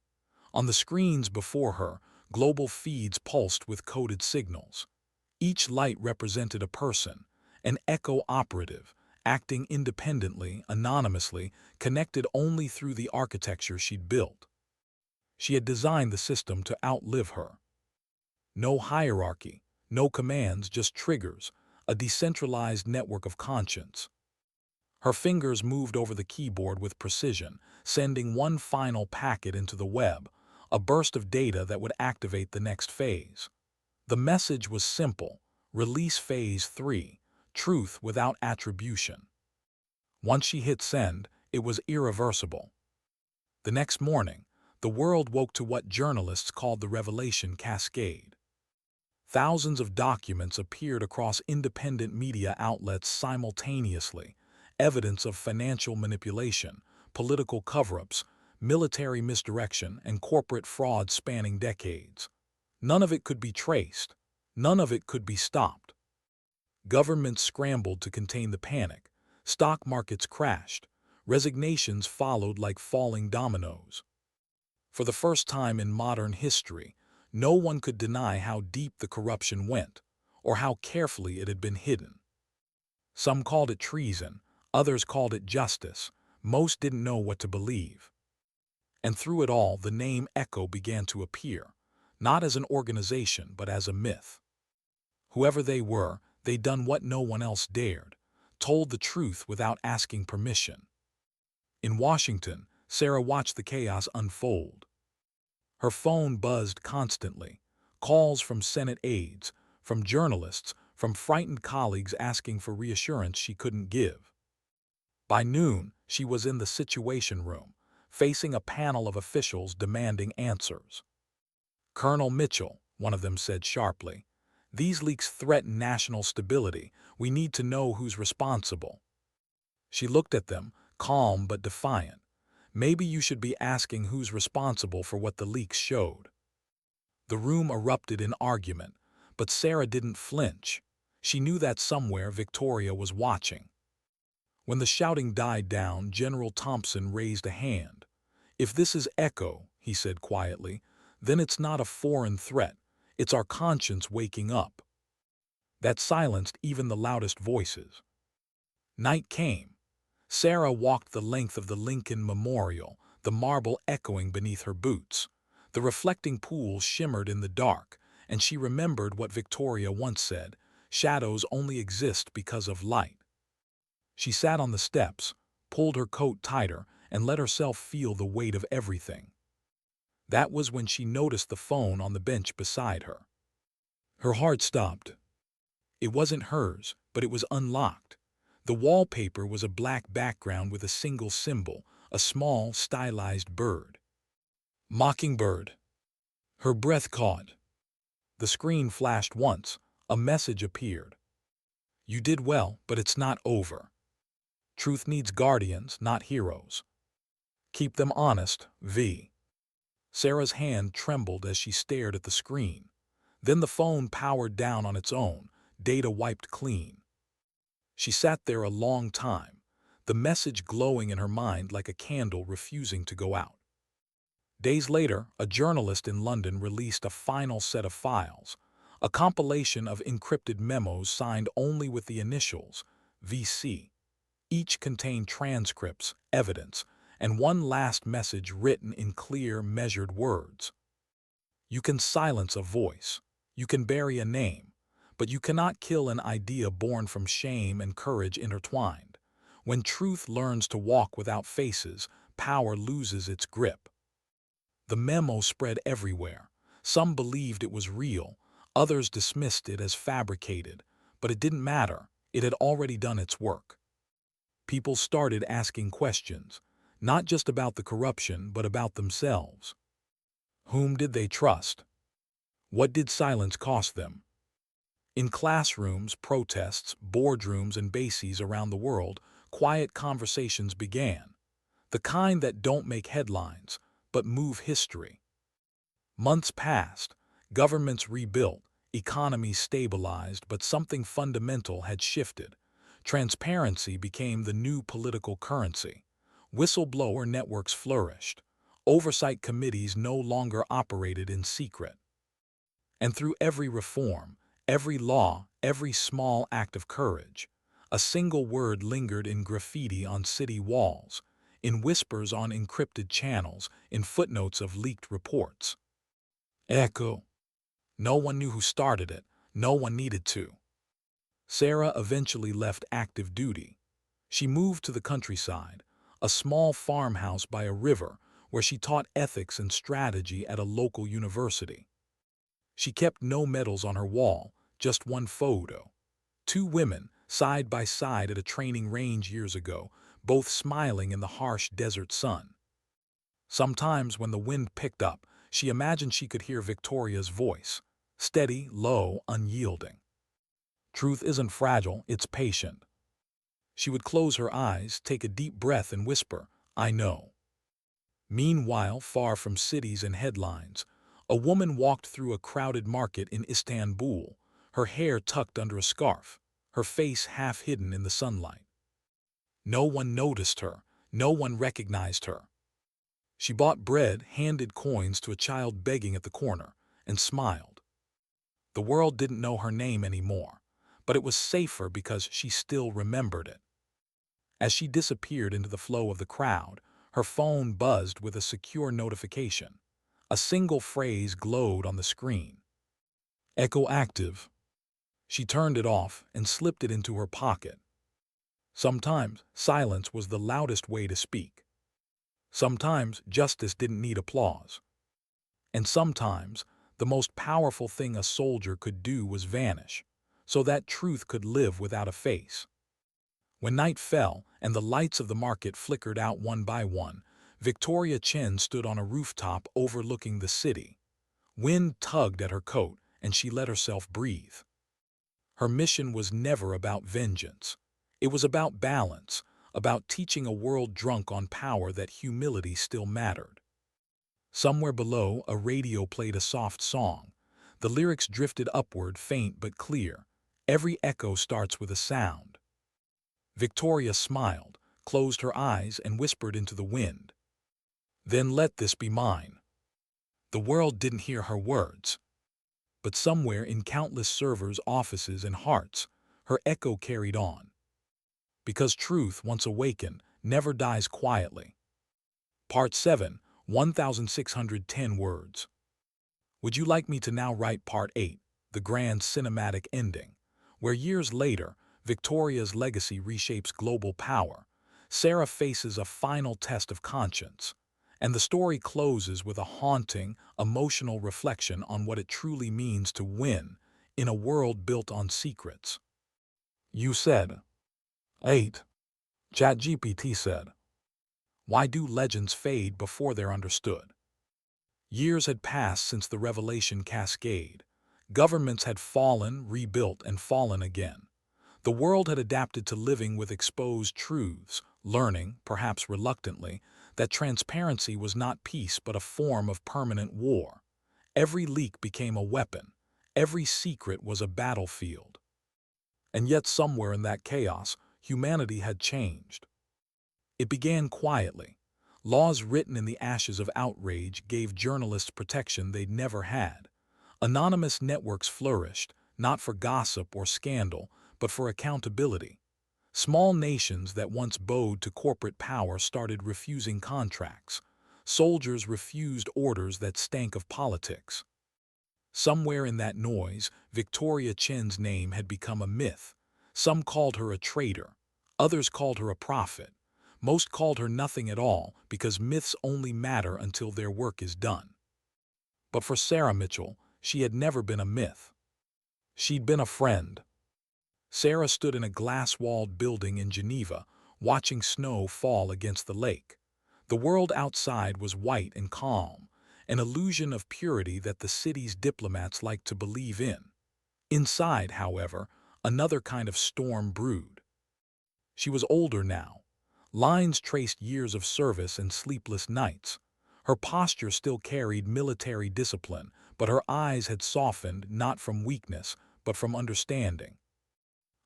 On the screens before her, global feeds pulsed with coded signals. Each light represented a person, an echo operative, acting independently, anonymously, connected only through the architecture she'd built. She had designed the system to outlive her. No hierarchy, no commands, just triggers, a decentralized network of conscience. Her fingers moved over the keyboard with precision, sending one final packet into the web, a burst of data that would activate the next phase. The message was simple: release phase 3, truth without attribution. Once she hit send, it was irreversible. The next morning, the world woke to what journalists called the revelation cascade. Thousands of documents appeared across independent media outlets simultaneously, evidence of financial manipulation, political cover-ups, military misdirection, and corporate fraud spanning decades. None of it could be traced. None of it could be stopped. Governments scrambled to contain the panic. Stock markets crashed. Resignations followed like falling dominoes. For the first time in modern history, no one could deny how deep the corruption went, or how carefully it had been hidden. Some called it treason, others called it justice. Most didn't know what to believe. And through it all, the name Echo began to appear, not as an organization, but as a myth. Whoever they were, they'd done what no one else dared, told the truth without asking permission. In Washington, Sarah watched the chaos unfold. Her phone buzzed constantly, calls from Senate aides, from journalists, from frightened colleagues asking for reassurance she couldn't give. By noon, she was in the Situation Room, facing a panel of officials demanding answers. "Colonel Mitchell," one of them said sharply, "these leaks threaten national stability. We need to know who's responsible." She looked at them, calm but defiant. "Maybe you should be asking who's responsible for what the leaks showed." The room erupted in argument, but Sarah didn't flinch. She knew that somewhere Victoria was watching. When the shouting died down, General Thompson raised a hand. "If this is Echo," he said quietly, "then it's not a foreign threat. It's our conscience waking up." That silenced even the loudest voices. Night came. Sarah walked the length of the Lincoln Memorial, the marble echoing beneath her boots. The reflecting pools shimmered in the dark, and she remembered what Victoria once said: shadows only exist because of light. She sat on the steps, pulled her coat tighter, and let herself feel the weight of everything. That was when she noticed the phone on the bench beside her. Her heart stopped. It wasn't hers, but it was unlocked. The wallpaper was a black background with a single symbol, a small, stylized bird. Mockingbird. Her breath caught. The screen flashed once. A message appeared. You did well, but it's not over. Truth needs guardians, not heroes. Keep them honest, V. Sarah's hand trembled as she stared at the screen. Then the phone powered down on its own, data wiped clean. She sat there a long time, the message glowing in her mind like a candle refusing to go out. Days later, a journalist in London released a final set of files, a compilation of encrypted memos signed only with the initials, VC. Each contained transcripts, evidence, and one last message written in clear, measured words. You can silence a voice, you can bury a name, but you cannot kill an idea born from shame and courage intertwined. When truth learns to walk without faces, power loses its grip. The memo spread everywhere. Some believed it was real, others dismissed it as fabricated, but it didn't matter. It had already done its work. People started asking questions, not just about the corruption, but about themselves. Whom did they trust? What did silence cost them? In classrooms, protests, boardrooms, and bases around the world, quiet conversations began. The kind that don't make headlines, but move history. Months passed, governments rebuilt, economies stabilized, but something fundamental had shifted. Transparency became the new political currency. Whistleblower networks flourished. Oversight committees no longer operated in secret. And through every reform, every law, every small act of courage, a single word lingered in graffiti on city walls, in whispers on encrypted channels, in footnotes of leaked reports. Echo. No one knew who started it. No one needed to. Sarah eventually left active duty. She moved to the countryside, a small farmhouse by a river where she taught ethics and strategy at a local university. She kept no medals on her wall, just one photo. Two women, side by side at a training range years ago, both smiling in the harsh desert sun. Sometimes when the wind picked up, she imagined she could hear Victoria's voice, steady, low, unyielding. Truth isn't fragile, it's patient. She would close her eyes, take a deep breath and whisper, I know. Meanwhile, far from cities and headlines, a woman walked through a crowded market in Istanbul, her hair tucked under a scarf, her face half hidden in the sunlight. No one noticed her, no one recognized her. She bought bread, handed coins to a child begging at the corner, and smiled. The world didn't know her name anymore, but it was safer because she still remembered it. As she disappeared into the flow of the crowd, her phone buzzed with a secure notification. A single phrase glowed on the screen. Echo active. She turned it off and slipped it into her pocket. Sometimes silence was the loudest way to speak. Sometimes justice didn't need applause. And sometimes the most powerful thing a soldier could do was vanish, so that truth could live without a face. When night fell and the lights of the market flickered out one by one, Victoria Chen stood on a rooftop overlooking the city. Wind tugged at her coat, and she let herself breathe. Her mission was never about vengeance. It was about balance, about teaching a world drunk on power that humility still mattered. Somewhere below, a radio played a soft song. The lyrics drifted upward, faint but clear. Every echo starts with a sound. Victoria smiled, closed her eyes, and whispered into the wind. Then let this be mine. The world didn't hear her words. But somewhere in countless servers, offices, and hearts, her echo carried on. Because truth, once awakened, never dies quietly. Part 7, 1610 words. Would you like me to now write Part 8, the grand cinematic ending, where years later, Victoria's legacy reshapes global power, Sarah faces a final test of conscience, and the story closes with a haunting, emotional reflection on what it truly means to win in a world built on secrets? You said. 8. ChatGPT said. Why do legends fade before they're understood? Years had passed since the revelation cascade. Governments had fallen, rebuilt, and fallen again. The world had adapted to living with exposed truths, learning, perhaps reluctantly, that transparency was not peace but a form of permanent war. Every leak became a weapon. Every secret was a battlefield. And yet somewhere in that chaos, humanity had changed. It began quietly. Laws written in the ashes of outrage gave journalists protection they'd never had. Anonymous networks flourished, not for gossip or scandal, but for accountability. Small nations that once bowed to corporate power started refusing contracts. Soldiers refused orders that stank of politics. Somewhere in that noise, Victoria Chen's name had become a myth. Some called her a traitor. Others called her a prophet. Most called her nothing at all because myths only matter until their work is done. But for Sarah Mitchell, she had never been a myth. She'd been a friend. Sarah stood in a glass-walled building in Geneva, watching snow fall against the lake. The world outside was white and calm, an illusion of purity that the city's diplomats liked to believe in. Inside, however, another kind of storm brewed. She was older now. Lines traced years of service and sleepless nights. Her posture still carried military discipline, but her eyes had softened not from weakness, but from understanding.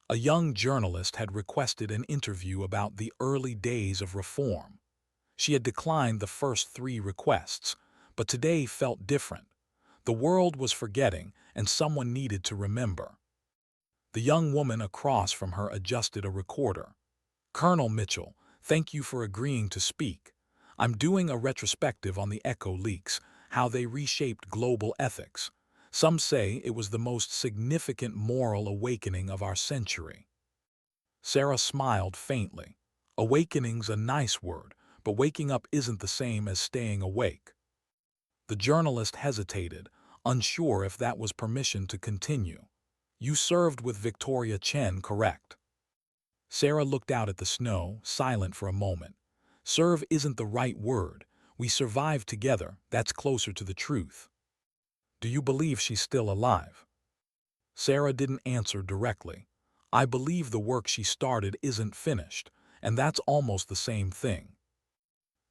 A young journalist had requested an interview about the early days of reform. She had declined the first 3 requests, but today felt different. The world was forgetting, and someone needed to remember. The young woman across from her adjusted a recorder. "Colonel Mitchell, thank you for agreeing to speak. I'm doing a retrospective on the Echo leaks, how they reshaped global ethics. Some say it was the most significant moral awakening of our century." Sarah smiled faintly. Awakening's a nice word, but waking up isn't the same as staying awake. The journalist hesitated, unsure if that was permission to continue. "You served with Victoria Chen, correct?" Sarah looked out at the snow, silent for a moment. "Serve isn't the right word. We survived together, that's closer to the truth." "Do you believe she's still alive?" Sarah didn't answer directly. "I believe the work she started isn't finished, and that's almost the same thing."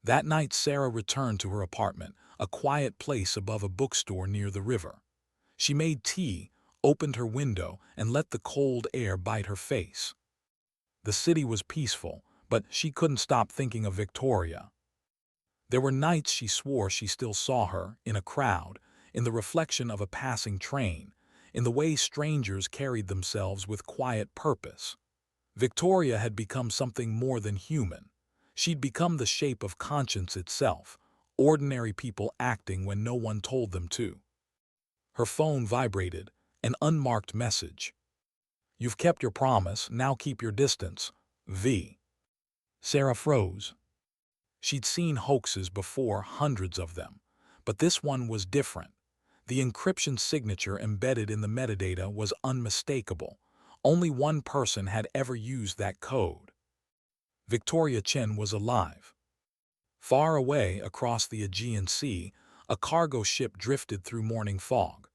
That night Sarah returned to her apartment, a quiet place above a bookstore near the river. She made tea, opened her window, and let the cold air bite her face. The city was peaceful, but she couldn't stop thinking of Victoria. There were nights she swore she still saw her, in a crowd, in the reflection of a passing train, in the way strangers carried themselves with quiet purpose. Victoria had become something more than human. She'd become the shape of conscience itself, ordinary people acting when no one told them to. Her phone vibrated, an unmarked message. "You've kept your promise, now keep your distance. V." Sarah froze. She'd seen hoaxes before, hundreds of them, but this one was different. The encryption signature embedded in the metadata was unmistakable. Only one person had ever used that code. Victoria Chen was alive. Far away across the Aegean Sea, a cargo ship drifted through morning fog.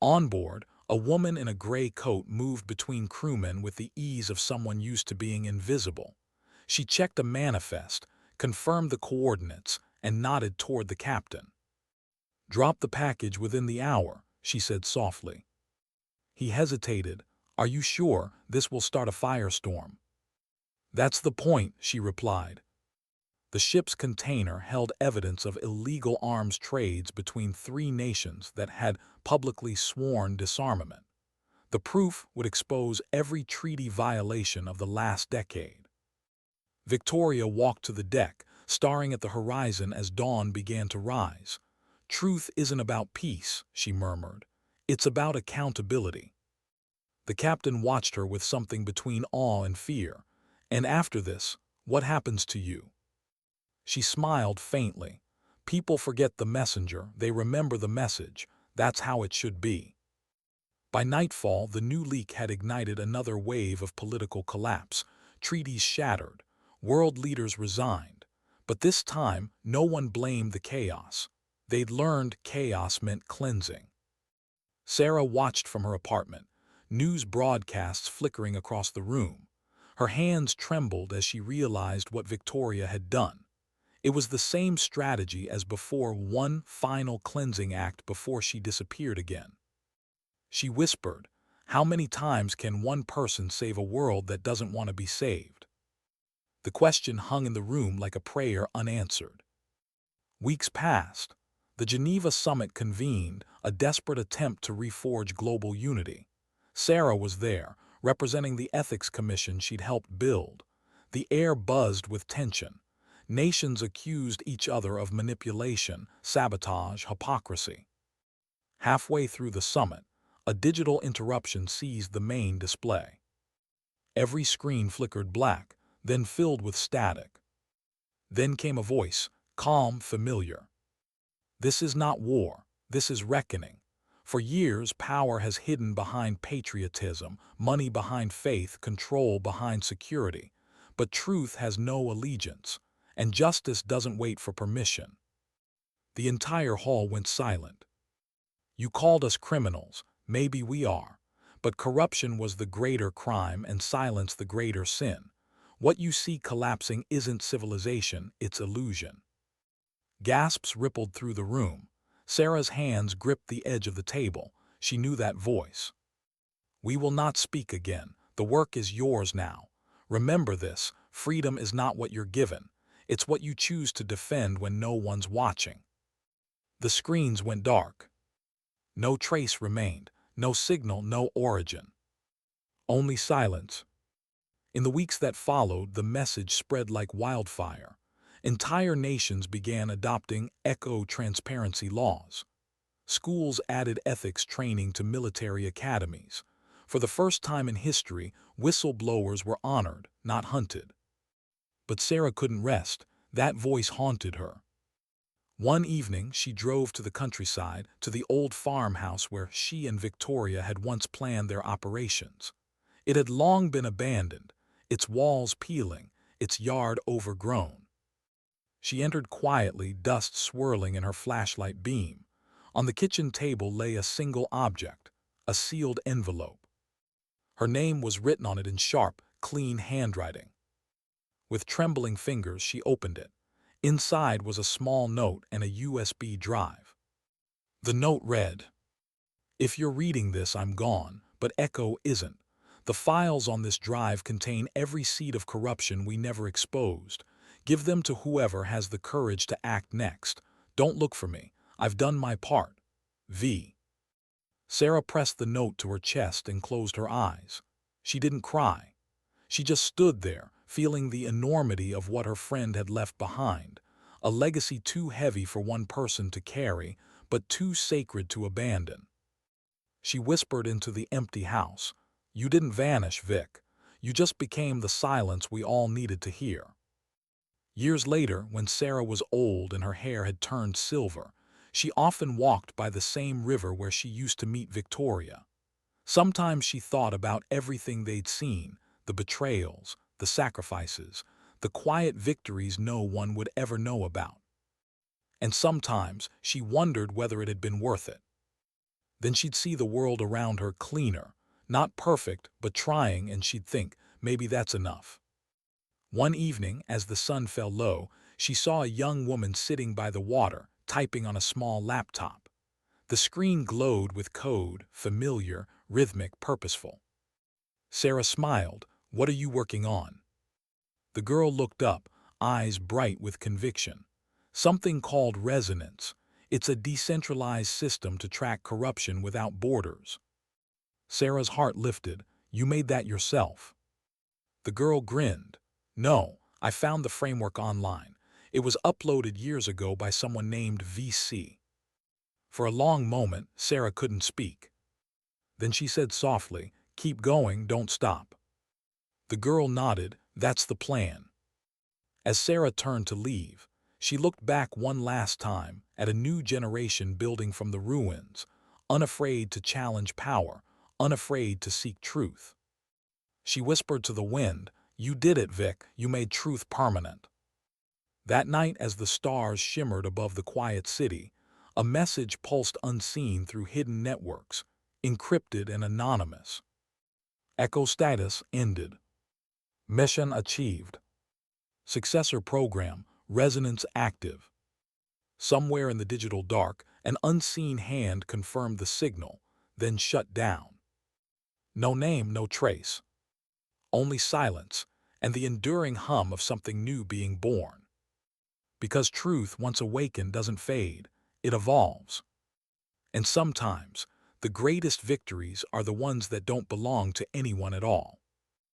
On board, a woman in a gray coat moved between crewmen with the ease of someone used to being invisible. She checked a manifest, confirmed the coordinates, and nodded toward the captain. "Drop the package within the hour," she said softly. He hesitated. "Are you sure this will start a firestorm?" "That's the point," she replied. The ship's container held evidence of illegal arms trades between 3 nations that had publicly sworn disarmament. The proof would expose every treaty violation of the last decade. Victoria walked to the deck, staring at the horizon as dawn began to rise. "Truth isn't about peace," she murmured. "It's about accountability." The captain watched her with something between awe and fear. "And after this, what happens to you?" She smiled faintly. "People forget the messenger, they remember the message. That's how it should be." By nightfall, the new leak had ignited another wave of political collapse. Treaties shattered. World leaders resigned. But this time, no one blamed the chaos. They'd learned chaos meant cleansing. Sarah watched from her apartment, news broadcasts flickering across the room. Her hands trembled as she realized what Victoria had done. It was the same strategy as before, one final cleansing act before she disappeared again. She whispered, "How many times can one person save a world that doesn't want to be saved?" The question hung in the room like a prayer unanswered. Weeks passed. The Geneva summit convened, a desperate attempt to reforge global unity. Sarah was there, representing the ethics commission she'd helped build. The air buzzed with tension. Nations accused each other of manipulation, sabotage, hypocrisy. Halfway through the summit, a digital interruption seized the main display. Every screen flickered black, then filled with static. Then came a voice, calm, familiar. "This is not war, this is reckoning." For years, power has hidden behind patriotism, money behind faith, control behind security. But truth has no allegiance, and justice doesn't wait for permission. The entire hall went silent. You called us criminals, maybe we are. But corruption was the greater crime and silence the greater sin. What you see collapsing isn't civilization, it's illusion. Gasps rippled through the room. Sarah's hands gripped the edge of the table. She knew that voice. "We will not speak again. The work is yours now. Remember this, freedom is not what you're given. It's what you choose to defend when no one's watching." The screens went dark. No trace remained, no signal, no origin. Only silence. In the weeks that followed, the message spread like wildfire. Entire nations began adopting eco-transparency laws. Schools added ethics training to military academies. For the first time in history, whistleblowers were honored, not hunted. But Sarah couldn't rest. That voice haunted her. One evening, she drove to the countryside, to the old farmhouse where she and Victoria had once planned their operations. It had long been abandoned, its walls peeling, its yard overgrown. She entered quietly, dust swirling in her flashlight beam. On the kitchen table lay a single object, a sealed envelope. Her name was written on it in sharp, clean handwriting. With trembling fingers, she opened it. Inside was a small note and a USB drive. The note read, "If you're reading this, I'm gone, but Echo isn't. The files on this drive contain every seed of corruption we never exposed. Give them to whoever has the courage to act next. Don't look for me. I've done my part. V." Sarah pressed the note to her chest and closed her eyes. She didn't cry. She just stood there, feeling the enormity of what her friend had left behind, a legacy too heavy for one person to carry, but too sacred to abandon. She whispered into the empty house, "You didn't vanish, Vic. You just became the silence we all needed to hear." Years later, when Sarah was old and her hair had turned silver, she often walked by the same river where she used to meet Victoria. Sometimes she thought about everything they'd seen, the betrayals, the sacrifices, the quiet victories no one would ever know about. And sometimes she wondered whether it had been worth it. Then she'd see the world around her cleaner, not perfect, but trying, and she'd think, maybe that's enough. One evening, as the sun fell low, she saw a young woman sitting by the water, typing on a small laptop. The screen glowed with code, familiar, rhythmic, purposeful. Sarah smiled. "What are you working on?" The girl looked up, eyes bright with conviction. "Something called resonance. It's a decentralized system to track corruption without borders." Sarah's heart lifted. "You made that yourself?" The girl grinned. "No, I found the framework online. It was uploaded years ago by someone named VC." For a long moment, Sarah couldn't speak. Then she said softly, "Keep going, don't stop." The girl nodded. "That's the plan." As Sarah turned to leave, she looked back one last time at a new generation building from the ruins, unafraid to challenge power, unafraid to seek truth. She whispered to the wind, "You did it, Vic. You made truth permanent." That night, as the stars shimmered above the quiet city, a message pulsed unseen through hidden networks, encrypted and anonymous. Echo status ended. Mission achieved. Successor program, resonance active. Somewhere in the digital dark, an unseen hand confirmed the signal, then shut down. No name, no trace. Only silence, and the enduring hum of something new being born. Because truth, once awakened, doesn't fade, it evolves. And sometimes, the greatest victories are the ones that don't belong to anyone at all.